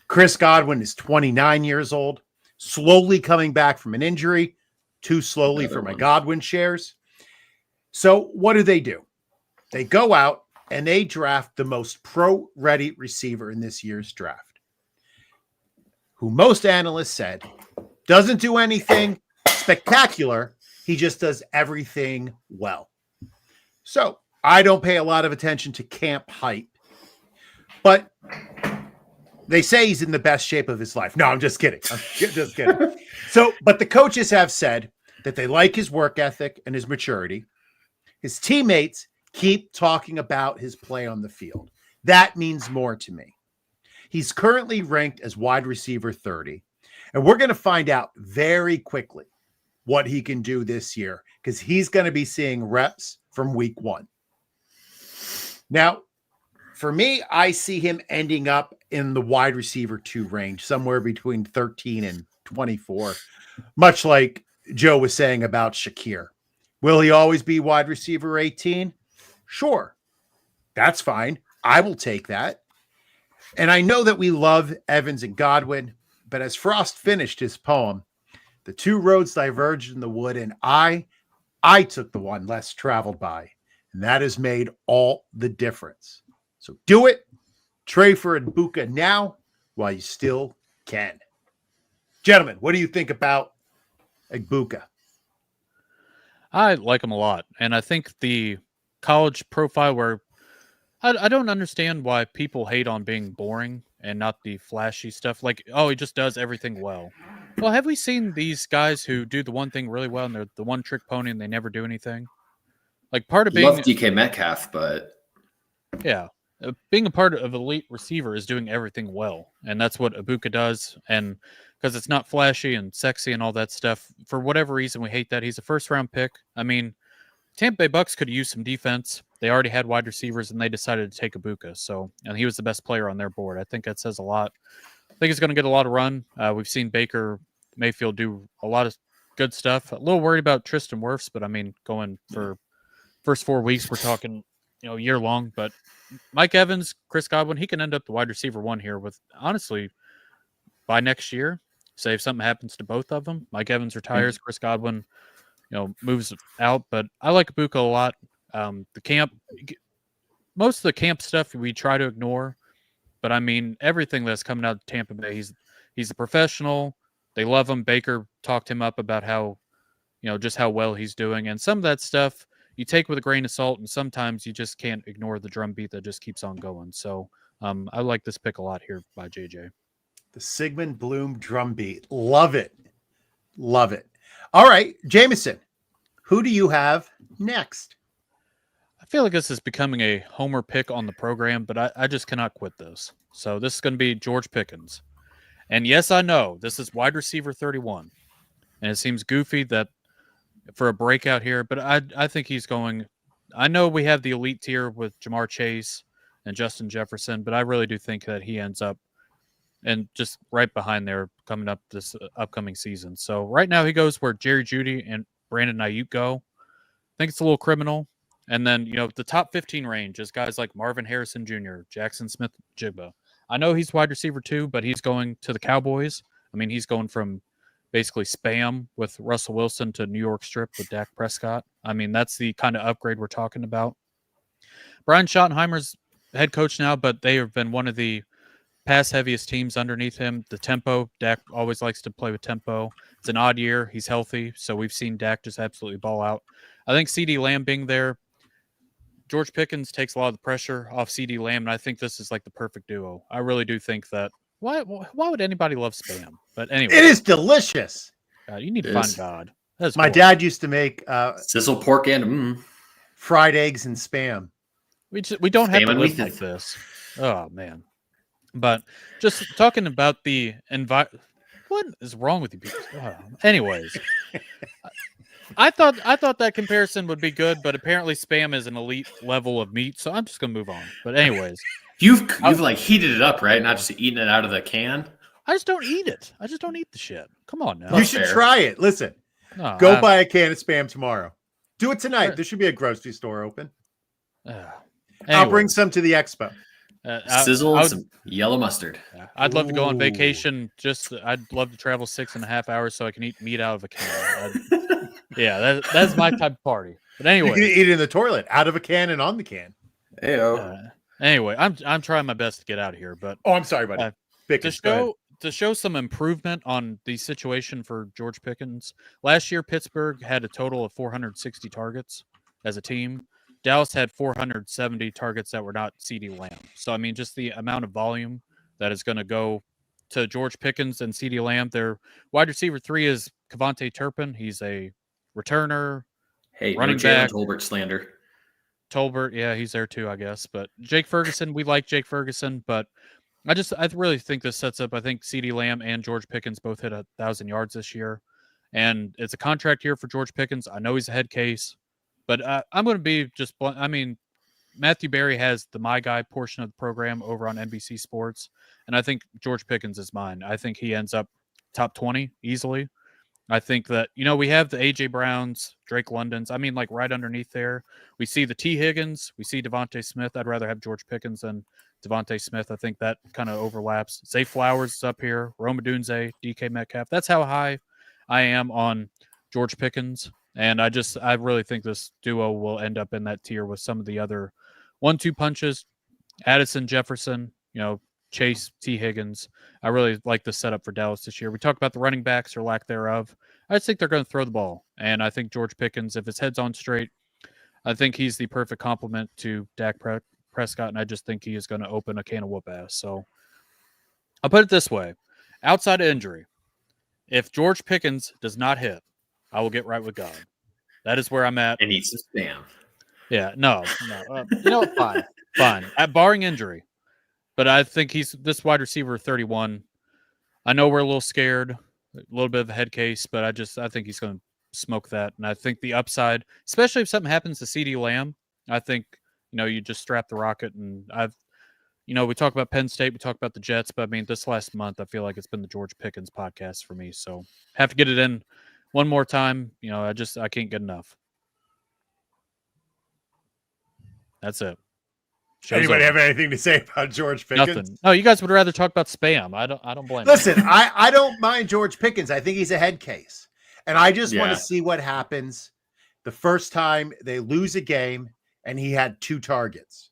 Chris Godwin is 29 years old, slowly coming back from an injury, too slowly for my Godwin shares. So what do? They go out and they draft the most pro-ready receiver in this year's draft, who most analysts said doesn't do anything spectacular. He just does everything well. So I don't pay a lot of attention to camp hype, but they say he's in the best shape of his life. No, I'm just kidding. Just kidding. But the coaches have said that they like his work ethic and his maturity. His teammates keep talking about his play on the field. That means more to me. He's currently ranked as wide receiver 30, and we're going to find out very quickly what he can do this year because he's going to be seeing reps from week 1. Now, for me, I see him ending up in the wide receiver 2 range, somewhere between 13 and 24, much like Joe was saying about Shakir. Will he always be wide receiver 18? Sure. That's fine. I will take that. And I know that we love Evans and Godwin, but as Frost finished his poem, the 2 roads diverged in the wood, and I took the one less traveled by, and that has made all the difference. So do it. Trade for Egbuka now while you still can. Gentlemen, what do you think about Egbuka? I like him a lot. And I think the college profile where I don't understand why people hate on being boring and not the flashy stuff. Like, oh, he just does everything well. Well, have we seen these guys who do the one thing really well and they're the one trick pony and they never do anything? Like part of being love DK Metcalf, but yeah, being a part of elite receiver is doing everything well. And that's what Egbuka does. And because it's not flashy and sexy and all that stuff, for whatever reason, we hate that. He's a first-round pick. I mean, Tampa Bay Bucks could use some defense. They already had wide receivers, and they decided to take Egbuka. So, and he was the best player on their board. I think that says a lot. I think he's going to get a lot of run. We've seen Baker Mayfield do a lot of good stuff. A little worried about Tristan Wirfs, but I mean, going for first 4 weeks, we're talking, year long. But Mike Evans, Chris Godwin, he can end up the wide receiver 1 here with, honestly, by next year, say if something happens to both of them, Mike Evans retires, Chris Godwin, moves out. But I like Egbuka a lot. The camp, most of the camp stuff we try to ignore, but I mean everything that's coming out of Tampa Bay, he's a professional. They love him. Baker talked him up about how, just how well he's doing, and some of that stuff you take with a grain of salt, and sometimes you just can't ignore the drumbeat that just keeps on going. So I like this pick a lot here by JJ. The Sigmund Bloom drumbeat. Love it. Love it. All right, Jameson, who do you have next? I feel like this is becoming a homer pick on the program, but I just cannot quit this. So this is going to be George Pickens. And yes, I know this is wide receiver 31. And it seems goofy that for a breakout here, but I think he's going. I know we have the elite tier with Jamar Chase and Justin Jefferson, but I really do think that he ends up and just right behind there coming up this upcoming season. So right now he goes where Jerry Jeudy and Brandon Ayuk go. I think it's a little criminal. And then, the top 15 range is guys like Marvin Harrison Jr., Jackson Smith-Jigba, I know he's wide receiver 2, but he's going to the Cowboys. I mean, he's going from basically spam with Russell Wilson to New York strip with Dak Prescott. I mean, that's the kind of upgrade we're talking about. Brian Schottenheimer's head coach now, but they have been one of the pass heaviest teams underneath him. The tempo, Dak always likes to play with tempo. It's an odd year. He's healthy, so we've seen Dak just absolutely ball out. I think CeeDee Lamb being there, George Pickens takes a lot of the pressure off CeeDee Lamb, and I think this is like the perfect duo. I really do think that. Why would anybody love spam? But anyway, It is delicious. God, you need to find God. That's My cool. dad used to make sizzle pork and fried eggs and spam. We don't have to Spam live like this. Oh man. But just talking about the environment, what is wrong with you people? Anyways, I thought that comparison would be good, but apparently spam is an elite level of meat, so I'm just gonna move on. But anyways, you've like heated it up, right? Not just eating it out of the can. I just don't eat it. I just don't eat the shit. Come on now. You should try it. Listen, go buy a can of spam tomorrow. Do it tonight. There should be a grocery store open. I'll bring some to the expo. Sizzle and some yellow mustard. I'd love to go on vacation. I'd love to travel 6.5 hours so I can eat meat out of a can. That's my type of party. But anyway, you can eat it in the toilet, out of a can and on the can. Anyway, I'm trying my best to get out of here. But I'm sorry, buddy. To show some improvement on the situation for George Pickens, last year Pittsburgh had a total of 460 targets as a team. Dallas had 470 targets that were not CeeDee Lamb. So, I mean, just the amount of volume that is going to go to George Pickens and CeeDee Lamb. Their wide receiver 3 is Kevontae Turpin. He's a returner, running back. Tolbert slander. Tolbert, yeah, he's there too, I guess. But Jake Ferguson, we like Jake Ferguson, but I really think this sets up. I think CeeDee Lamb and George Pickens both hit 1,000 yards this year. And it's a contract year for George Pickens. I know he's a head case. But I'm going to be just blunt. I mean, Matthew Berry has the My Guy portion of the program over on NBC Sports, and I think George Pickens is mine. I think he ends up top 20 easily. I think that, we have the A.J. Browns, Drake Londons. I mean, like right underneath there. We see the T. Higgins. We see Devontae Smith. I'd rather have George Pickens than Devontae Smith. I think that kind of overlaps. Zay Flowers is up here. Rome Odunze, DK Metcalf. That's how high I am on George Pickens. And I really think this duo will end up in that tier with some of the other 1-2 punches. Addison, Jefferson, Chase, T. Higgins. I really like the setup for Dallas this year. We talked about the running backs or lack thereof. I just think they're going to throw the ball. And I think George Pickens, if his head's on straight, I think he's the perfect complement to Dak Prescott. And I just think he is going to open a can of whoop ass. So I'll put it this way. Outside of injury, if George Pickens does not hit, I will get right with God. That is where I'm at. And eat some spam. Yeah, no. Fine. Barring injury. But I think he's this wide receiver 31. I know we're a little scared, a little bit of a head case, but I think he's going to smoke that. And I think the upside, especially if something happens to CeeDee Lamb, I think, you just strap the rocket. And we talk about Penn State, we talk about the Jets, but I mean, this last month, I feel like it's been the George Pickens podcast for me. So have to get it in one more time. I can't get enough. That's it. Anybody have anything to say about George Pickens? Nothing. No, you guys would rather talk about spam. I don't blame you. Listen, I don't mind George Pickens. I think he's a head case. And I just want to see what happens the first time they lose a game and he had 2 targets.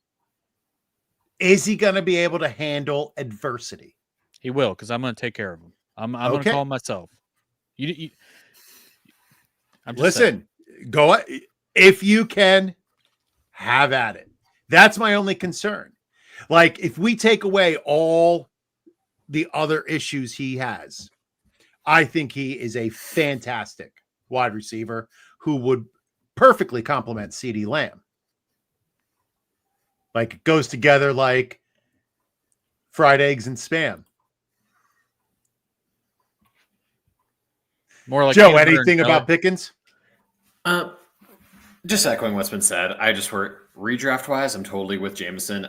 Is he going to be able to handle adversity? He will, because I'm going to take care of him. I'm going to call him myself. Listen, go if you can, have at it. That's my only concern. Like, if we take away all the other issues he has, I think he is a fantastic wide receiver who would perfectly complement CeeDee Lamb. Like, it goes together like fried eggs and spam. More like Joe, anything about Pickens? Just echoing what's been said. I just work redraft wise. I'm totally with Jameson.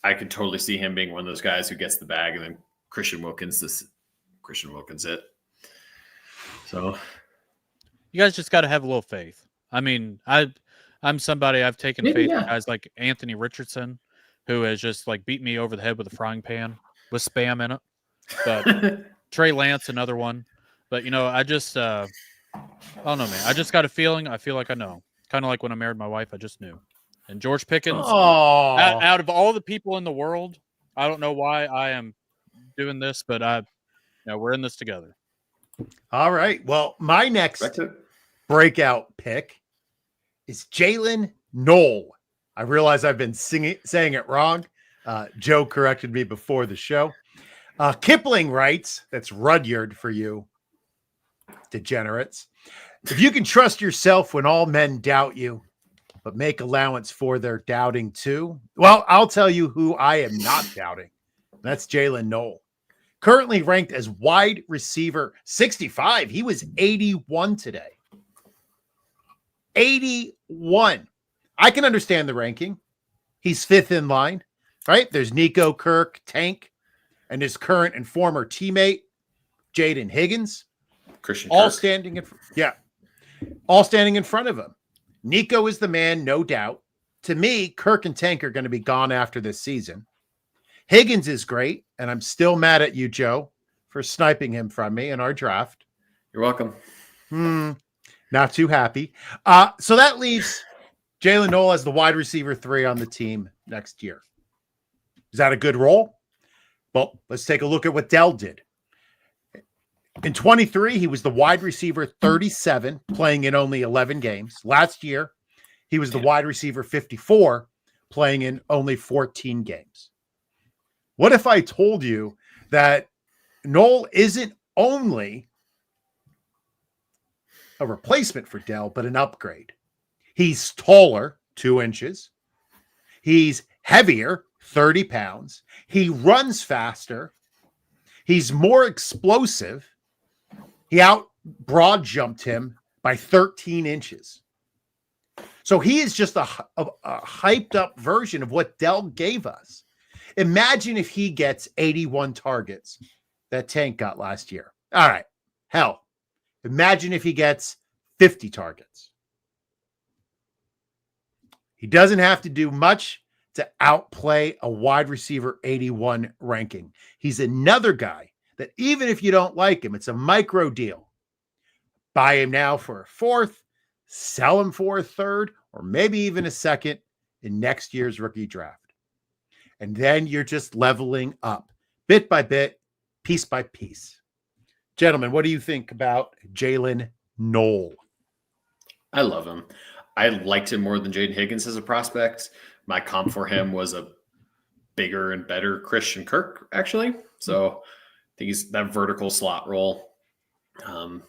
I could totally see him being one of those guys who gets the bag and then Christian Wilkins it. So you guys just got to have a little faith. I mean, I'm somebody I've taken faith in guys like Anthony Richardson, who has just like beat me over the head with a frying pan with spam in it. But Trey Lance, another one. But I just I don't know, man. I just got a feeling. I feel like I know. Kind of like when I married my wife, I just knew. And George Pickens, out of all the people in the world, I don't know why I am doing this, but we're in this together. All right. Well, my next breakout pick is Jalen Knoll. I realize I've been saying it wrong. Joe corrected me before the show. Kipling writes, that's Rudyard for you degenerates. If you can trust yourself when all men doubt you, but make allowance for their doubting too, well, I'll tell you who I am not doubting. That's Jalen Knoll. Currently ranked as wide receiver 65. He was 81 today. 81. I can understand the ranking. He's fifth in line, right? There's Nico, Kirk, Tank, and his current and former teammate, Jaden Higgins. Christian all Kirk. all standing in front of him. Nico is the man, no doubt. To me, Kirk and Tank are going to be gone after this season. Higgins is great, and I'm still mad at you, Joe, for sniping him from me in our draft. You're welcome. Not too happy. So that leaves Jalen Knoll as the wide receiver 3 on the team next year. Is that a good role? Well, let's take a look at what Dell did. In 23, he was the wide receiver 37, playing in only 11 games. Last year, he was the wide receiver 54, playing in only 14 games. What if I told you that Knoll isn't only a replacement for Dell, but an upgrade? He's taller, 2 inches. He's heavier, 30 pounds. He runs faster. He's more explosive. He broad jumped him by 13 inches. So he is just a hyped up version of what Dell gave us. Imagine if he gets 81 targets that Tank got last year. All right. Hell, imagine if he gets 50 targets. He doesn't have to do much to outplay a wide receiver 81 ranking. He's another guy that even if you don't like him, it's a micro deal. Buy him now for a 4th, sell him for a 3rd, or maybe even a 2nd in next year's rookie draft. And then you're just leveling up bit by bit, piece by piece. Gentlemen, what do you think about Jalen Knoll? I love him. I liked him more than Jaden Higgins as a prospect. My comp for him was a bigger and better Christian Kirk, actually. So I think he's that vertical slot role.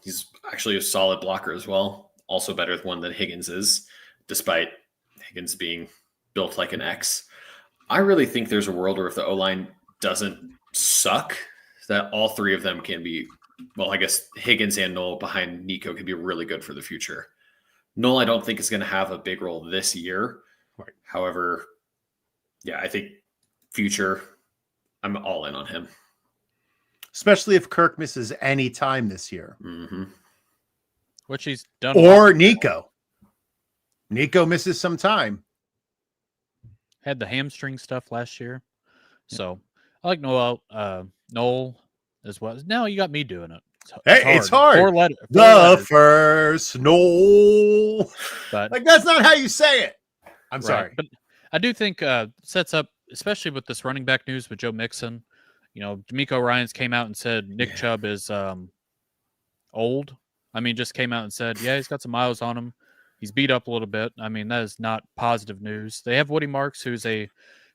He's actually a solid blocker as well. Also better one than Higgins is, despite Higgins being built like an X. I really think there's a world where if the O-line doesn't suck, that all 3 of them can be, well, I guess Higgins and Knoll behind Nico could be really good for the future. Knoll, I don't think is going to have a big role this year. Right. However, I think future, I'm all in on him. Especially if Kirk misses any time this year. Mm-hmm. Which he's done. Or Nico. Nico misses some time. Had the hamstring stuff last year. So I like Knoll as well. Now you got me doing it. It's hard. Four letters. First Knoll. But like, that's not how you say it. I'm sorry. But I do think sets up, especially with this running back news with Joe Mixon. D'Amico Ryans came out and said Nick Chubb is old. I mean, just came out and said, he's got some miles on him. He's beat up a little bit. I mean, that is not positive news. They have Woody Marks, who's a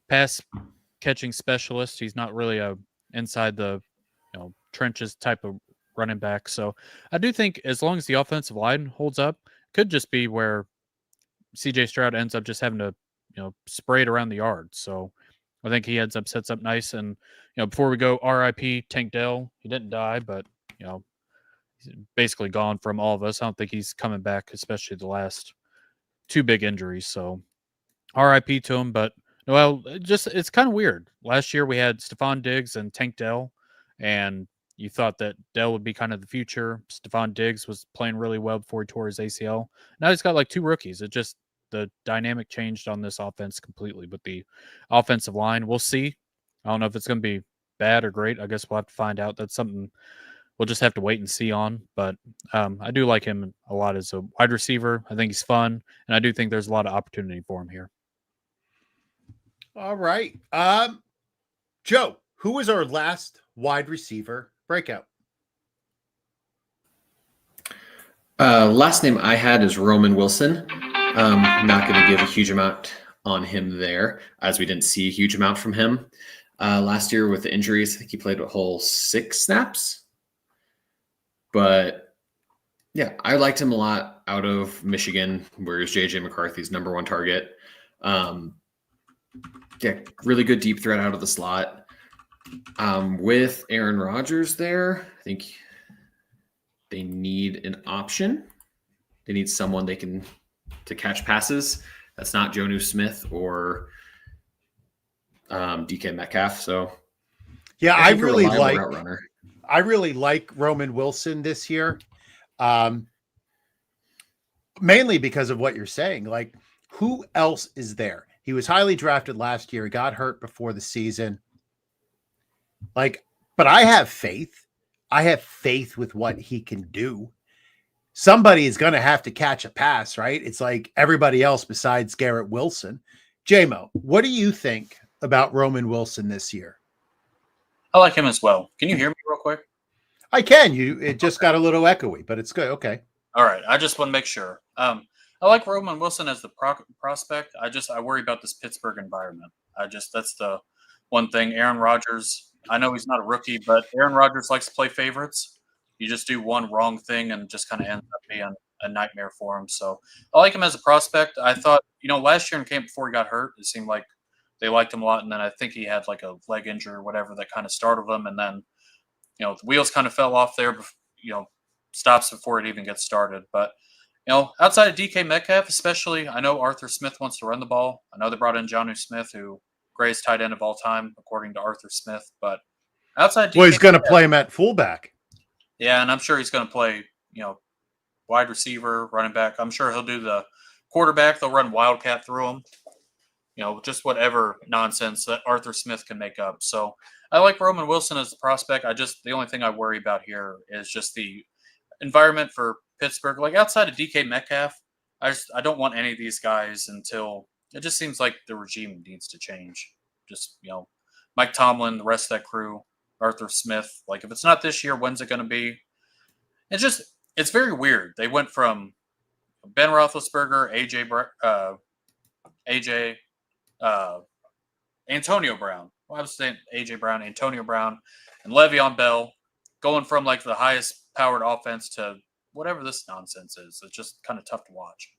pass catching specialist. He's not really a inside the trenches type of running back. So I do think as long as the offensive line holds up, could just be where CJ Stroud ends up just having to spray it around the yard. So I think he sets up nice. And before we go, RIP Tank Dell. He didn't die, but he's basically gone from all of us. I don't think he's coming back, especially the last 2 big injuries. So RIP to him. But it's kind of weird. Last year we had Stephon Diggs and Tank Dell, and you thought that Dell would be kind of the future. Stephon Diggs was playing really well before he tore his ACL. Now he's got like 2 rookies. The the dynamic changed on this offense completely. But the offensive line, we'll see. I don't know if it's going to be bad or great. I guess we'll have to find out. That's something we'll just have to wait and see on. But I do like him a lot as a wide receiver. I think he's fun, and I do think there's a lot of opportunity for him here. All right. Joe, who was our last wide receiver breakout? Last name I had is Roman Wilson. Not going to give a huge amount on him there, as we didn't see a huge amount from him last year with the injuries. I think he played a whole 6 snaps. But yeah, I liked him a lot out of Michigan, where he's JJ McCarthy's number 1 target. Yeah, really good deep threat out of the slot. With Aaron Rodgers there, I think they need an option. They need someone to catch passes. That's not Jonnu Smith or DK Metcalf. So yeah, I really like Roman Wilson this year. Mainly because of what you're saying. Like, who else is there? He was highly drafted last year. He got hurt before the season. Like, but I have faith. I have faith with what he can do. Somebody is going to have to catch a pass, right? It's like everybody else besides Garrett Wilson. JMO, what do you think about Roman Wilson this year? I like him as well. Can you hear me real quick? I can. It just got a little echoey, but it's good. Okay. All right. I just want to make sure. I like Roman Wilson as the prospect. I worry about this Pittsburgh environment. That's the one thing. Aaron Rodgers, I know he's not a rookie, but Aaron Rodgers likes to play favorites. You just do one wrong thing and just kind of ends up being a nightmare for him. So I like him as a prospect. I thought, last year in camp before he got hurt, it seemed like they liked him a lot. And then I think he had like a leg injury or whatever that kind of started him. And then, the wheels kind of fell off there, stops before it even gets started. But, outside of DK Metcalf, especially, I know Arthur Smith wants to run the ball. I know they brought in Jonnu Smith, who greatest tight end of all time, according to Arthur Smith. But outside DK he's going to play him at fullback. Yeah, and I'm sure he's going to play, wide receiver, running back. I'm sure he'll do the quarterback. They'll run Wildcat through him. Just whatever nonsense that Arthur Smith can make up. So I like Roman Wilson as a prospect. The only thing I worry about here is just the environment for Pittsburgh. Like outside of DK Metcalf, I don't want any of these guys until it just seems like the regime needs to change. Just, Mike Tomlin, the rest of that crew, Arthur Smith. Like if it's not this year, when's it going to be? It's very weird. They went from Ben Roethlisberger, Antonio Brown. Well, I was saying AJ Brown, Antonio Brown, and Le'Veon Bell, going from like the highest powered offense to whatever this nonsense is. It's just kind of tough to watch.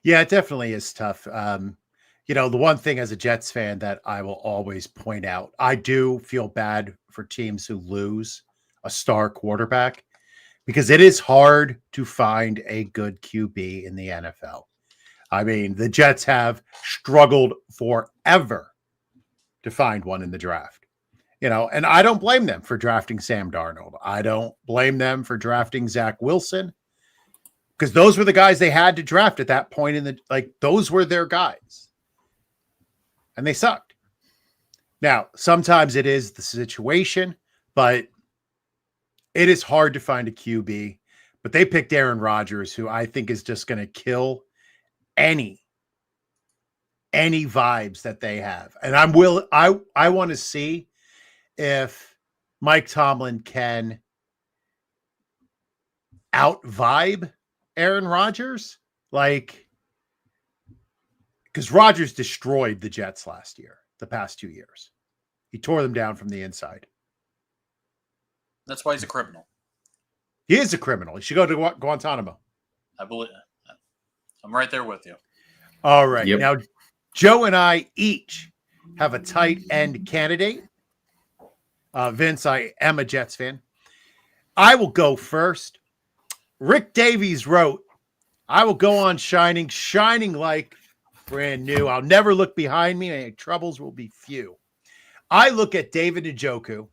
Yeah, it definitely is tough. The one thing as a Jets fan that I will always point out, I do feel bad for teams who lose a star quarterback because it is hard to find a good QB in the NFL. I mean, the Jets have struggled forever to find one in the draft, and I don't blame them for drafting Sam Darnold. I don't blame them for drafting Zach Wilson because those were the guys they had to draft at that point those were their guys and they sucked. Now, sometimes it is the situation, but it is hard to find a QB, but they picked Aaron Rodgers, who I think is just going to kill any vibes that they have. And I want to see if Mike Tomlin can out vibe Aaron Rodgers, because Rodgers destroyed the Jets last year, the past 2 years. He tore them down from the inside. That's why he's a criminal. He is a criminal. He should go to Guantanamo. I believe. I'm right there with you. All right. Yep. Now, Joe and I each have a tight end candidate. Vince, I am a Jets fan. I will go first. Rick Davies wrote, I will go on shining like brand new. I'll never look behind me. My troubles will be few. I look at David Njoku,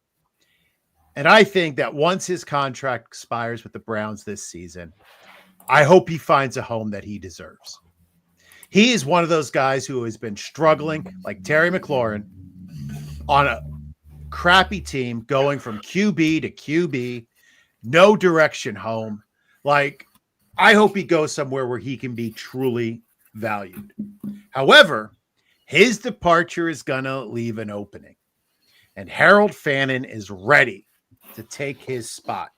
and I think that once his contract expires with the Browns this season, I hope he finds a home that he deserves. He is one of those guys who has been struggling, like Terry McLaurin, on a crappy team, going from QB to QB, no direction home. Like, I hope he goes somewhere where he can be truly valued. However, his departure is going to leave an opening, and Harold Fannin is ready to take his spot.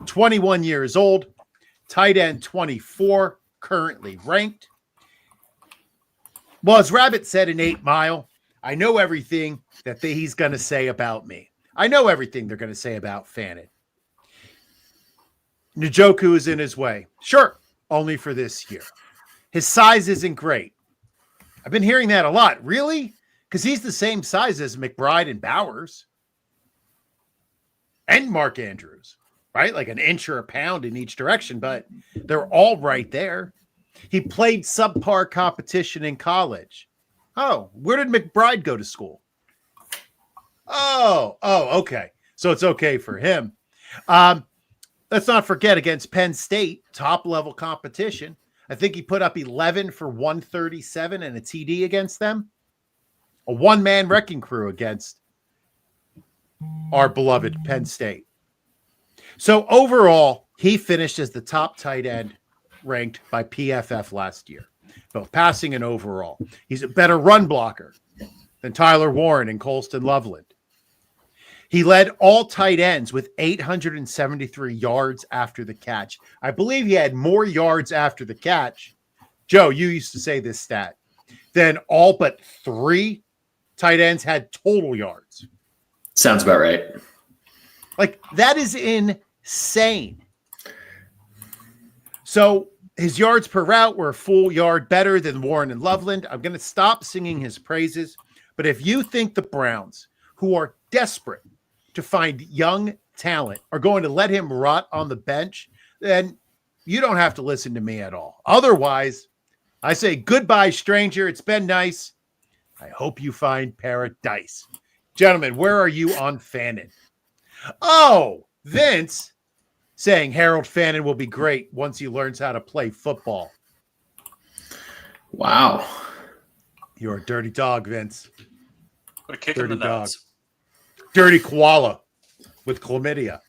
21 years old, tight end 24, currently ranked. Well, as Rabbit said in 8 Mile, I know everything that he's going to say about me. I know everything they're going to say about Fannin. Njoku is in his way. Sure, only for this year. His size isn't great. I've been hearing that a lot. Really? Because he's the same size as McBride and Bowers. And Mark Andrews, right? Like an inch or a pound in each direction, but they're all right there. He played subpar competition in college. Oh, where did McBride go to school? Oh, okay. So it's okay for him. Let's not forget, against Penn State, top-level competition, I think he put up 11 for 137 and a TD against them. A one-man wrecking crew against our beloved Penn State. So overall, he finished as the top tight end ranked by PFF last year, both passing and overall. He's a better run blocker than Tyler Warren and Colston Loveland. He led all tight ends with 873 yards after the catch. I believe he had more yards after the catch. Joe, you used to say this stat. Then all but 3 tight ends had total yards. Sounds about right. Like, that is insane. So his yards per route were a full yard better than Warren and Loveland. I'm going to stop singing his praises. But if you think the Browns, who are desperate to find young talent, are going to let him rot on the bench, then you don't have to listen to me at all. Otherwise, I say goodbye, stranger. It's been nice. I hope you find paradise. Gentlemen, where are you on Fannin? Oh, Vince saying Harold Fannin will be great once he learns how to play football. Wow. You're a dirty dog, Vince. Put a kick in the nuts. Dirty koala with chlamydia.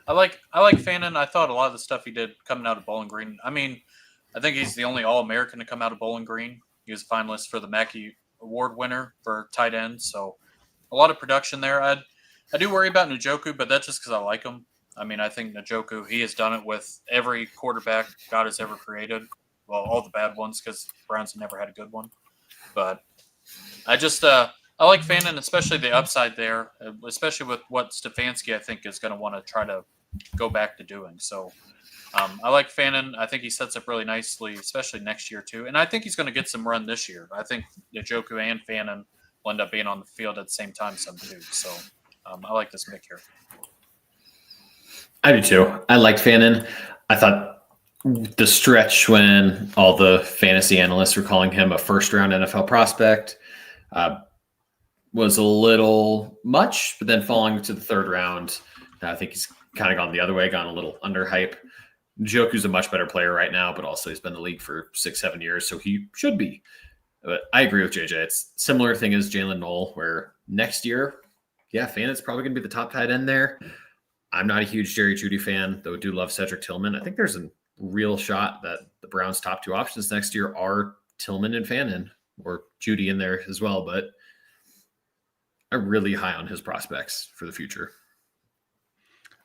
I like Fannin. I thought a lot of the stuff he did coming out of Bowling Green. I mean, I think he's the only All-American to come out of Bowling Green. He was a finalist for the Mackey Award winner for tight end. So a lot of production there. I do worry about Njoku, but that's just because I like him. I mean, I think Njoku, he has done it with every quarterback God has ever created. Well, all the bad ones, because Browns have never had a good one. But I just I like Fannin, especially the upside there, especially with what Stefanski, I think, is going to want to try to go back to doing. So I like Fannin. I think he sets up really nicely, especially next year, too. And I think he's going to get some run this year. I think Njoku and Fannin will end up being on the field at the same time, some too. So I like this pick here. I do, too. I like Fannin. I thought the stretch when all the fantasy analysts were calling him a first-round NFL prospect was a little much, but then falling to the third round, I think he's kind of gone the other way, gone a little underhype. Njoku's a much better player right now, but also he's been in the league for 6-7 years, so he should be. But I agree with JJ. It's a similar thing as Jalen Knoll, where next year, yeah, Fannin's probably going to be the top tight end there. I'm not a huge Jerry Jeudy fan, though I do love Cedric Tillman. I think there's a real shot that the Browns' top 2 options next year are Tillman and Fannin, or Jeudy in there as well, but I'm really high on his prospects for the future.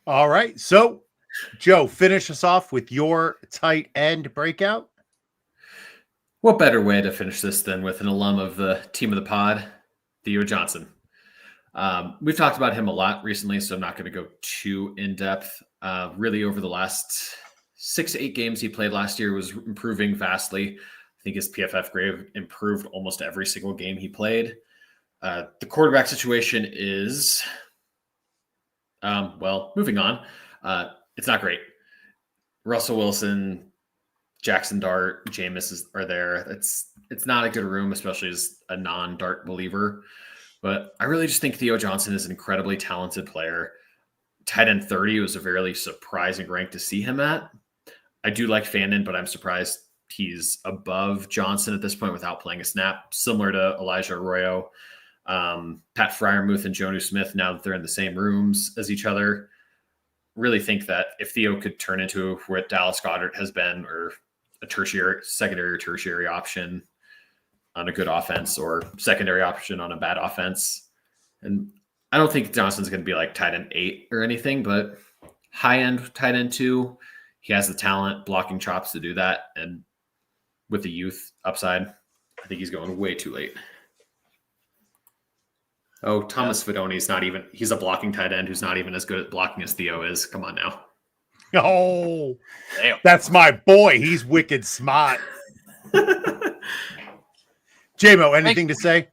All right. So, Joe, finish us off with your tight end breakout. What better way to finish this than with an alum of the team of the pod, Theo Johnson? We've talked about him a lot recently, so I'm not going to go too in-depth. Really, over the last 6 to 8 games he played last year was improving vastly. I think his PFF grade improved almost every single game he played. The quarterback situation is, moving on. It's not great. Russell Wilson, Jackson Dart, Jameis are there. It's not a good room, especially as a non-Dart believer. But I really just think Theo Johnson is an incredibly talented player. Tight end 30 was a very surprising rank to see him at. I do like Fannin, but I'm surprised he's above Johnson at this point without playing a snap, similar to Elijah Arroyo, Pat Fryermuth and Jonnu Smith, now that they're in the same rooms as each other. Really think that if Theo could turn into what Dallas Goedert has been, or a secondary or tertiary option on a good offense, or secondary option on a bad offense. And I don't think Johnson's going to be like tight end 8 or anything, but high end tight end 2. He has the talent, blocking chops to do that. And with the youth upside, I think he's going way too late. Oh, Thomas Fidoni's not even, he's a blocking tight end who's not even as good at blocking as Theo is. Come on now. Oh, Damn. that's my boy. He's wicked smart. J-Mo, anything to say?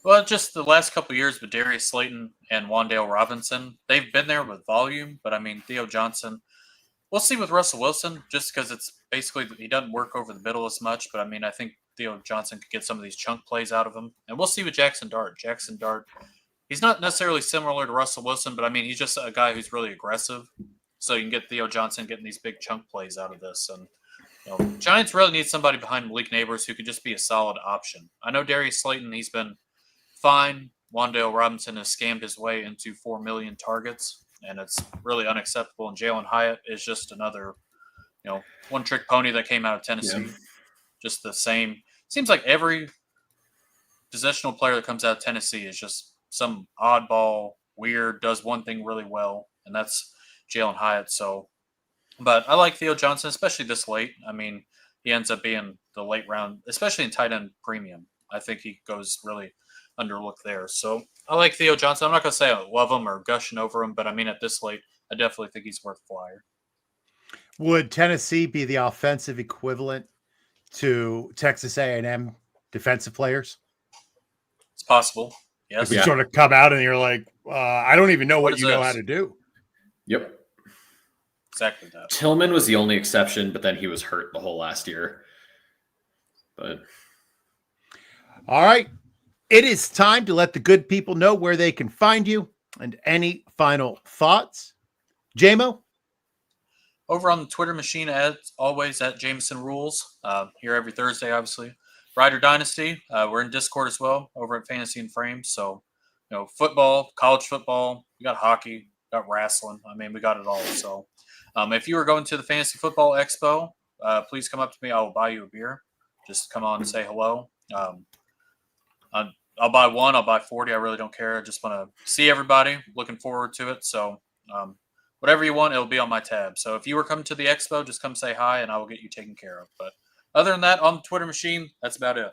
Well, just the last couple of years with Darius Slayton and Wan'Dale Robinson, they've been there with volume, but I mean, Theo Johnson, we'll see with Russell Wilson, just because it's basically, he doesn't work over the middle as much, but I mean, I think Theo Johnson could get some of these chunk plays out of him. And we'll see with Jackson Dart. Jackson Dart, he's not necessarily similar to Russell Wilson, but I mean, he's just a guy who's really aggressive. So you can get Theo Johnson getting these big chunk plays out of this. And Giants really need somebody behind Malik Neighbors who could just be a solid option. I know Darius Slayton, he's been fine. Wan'Dale Robinson has scammed his way into 4 million targets, and it's really unacceptable. And Jalen Hyatt is just another, one-trick pony that came out of Tennessee. Yeah. Just the same. Seems like every positional player that comes out of Tennessee is just some oddball, weird, does one thing really well, and that's Jalen Hyatt. So, but I like Theo Johnson, especially this late. I mean, he ends up being the late round, especially in tight end premium. I think he goes really underlooked there. So I like Theo Johnson. I'm not going to say I love him or gushing over him, but I mean, at this late, I definitely think he's worth a flyer. Would Tennessee be the offensive equivalent to Texas A&M defensive players? It's possible. Yes. You sort of come out and you're like, I don't even know what you know how to do. Yep. Exactly that. Tillman was the only exception, but then he was hurt the whole last year. But all right. It is time to let the good people know where they can find you, and any final thoughts. J-Mo? Over on the Twitter machine, as always, at Jameson Rules. Here every Thursday, obviously. Rider Dynasty. We're in Discord as well, over at Fantasy and Frames. So, football, college football, we got hockey, we got wrestling. I mean, we got it all. So, if you were going to the Fantasy Football Expo, please come up to me. I will buy you a beer. Just come on and say hello. I'll buy one. I'll buy 40. I really don't care. I just want to see everybody. Looking forward to it. So, whatever you want, it'll be on my tab. So if you were coming to the expo, just come say hi, and I will get you taken care of. But other than that, on the Twitter machine, that's about it.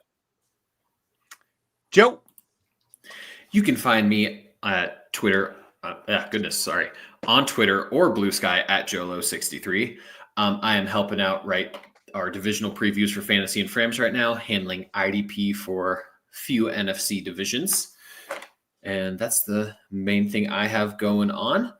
Joe? You can find me at Twitter. On Twitter or Blue Sky at Jolo63. I am helping out our divisional previews for Fantasy and Frames right now, handling IDP for few NFC divisions. And that's the main thing I have going on.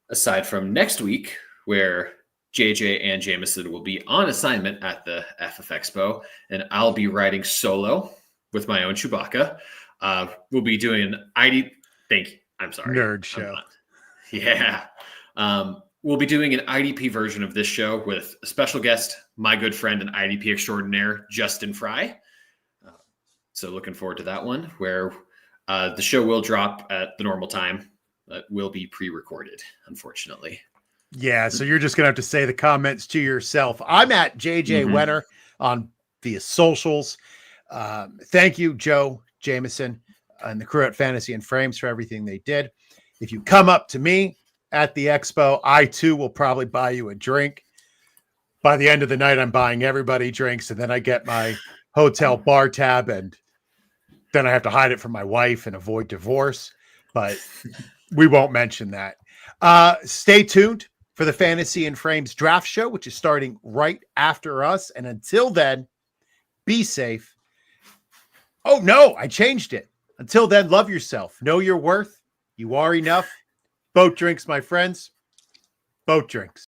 Aside from next week, where JJ and Jameson will be on assignment at the FF Expo, and I'll be riding solo with my own Chewbacca. We'll be doing an nerd show. Yeah. We'll be doing an IDP version of this show with a special guest, my good friend and IDP extraordinaire, Justin Fry. So looking forward to that one, where the show will drop at the normal time. Will be pre-recorded, unfortunately. Yeah, so you're just going to have to say the comments to yourself. I'm at JJ Wenner on the socials. Thank you, Joe, Jameson, and the crew at Fantasy and Frames for everything they did. If you come up to me at the expo, I too will probably buy you a drink. By the end of the night, I'm buying everybody drinks, and then I get my hotel bar tab, and then I have to hide it from my wife and avoid divorce. But we won't mention that. Stay tuned for the Fantasy and Frames draft show, which is starting right after us. And until then, be safe. Oh, no, I changed it. Until then, love yourself. Know your worth. You are enough. Boat drinks, my friends. Boat drinks.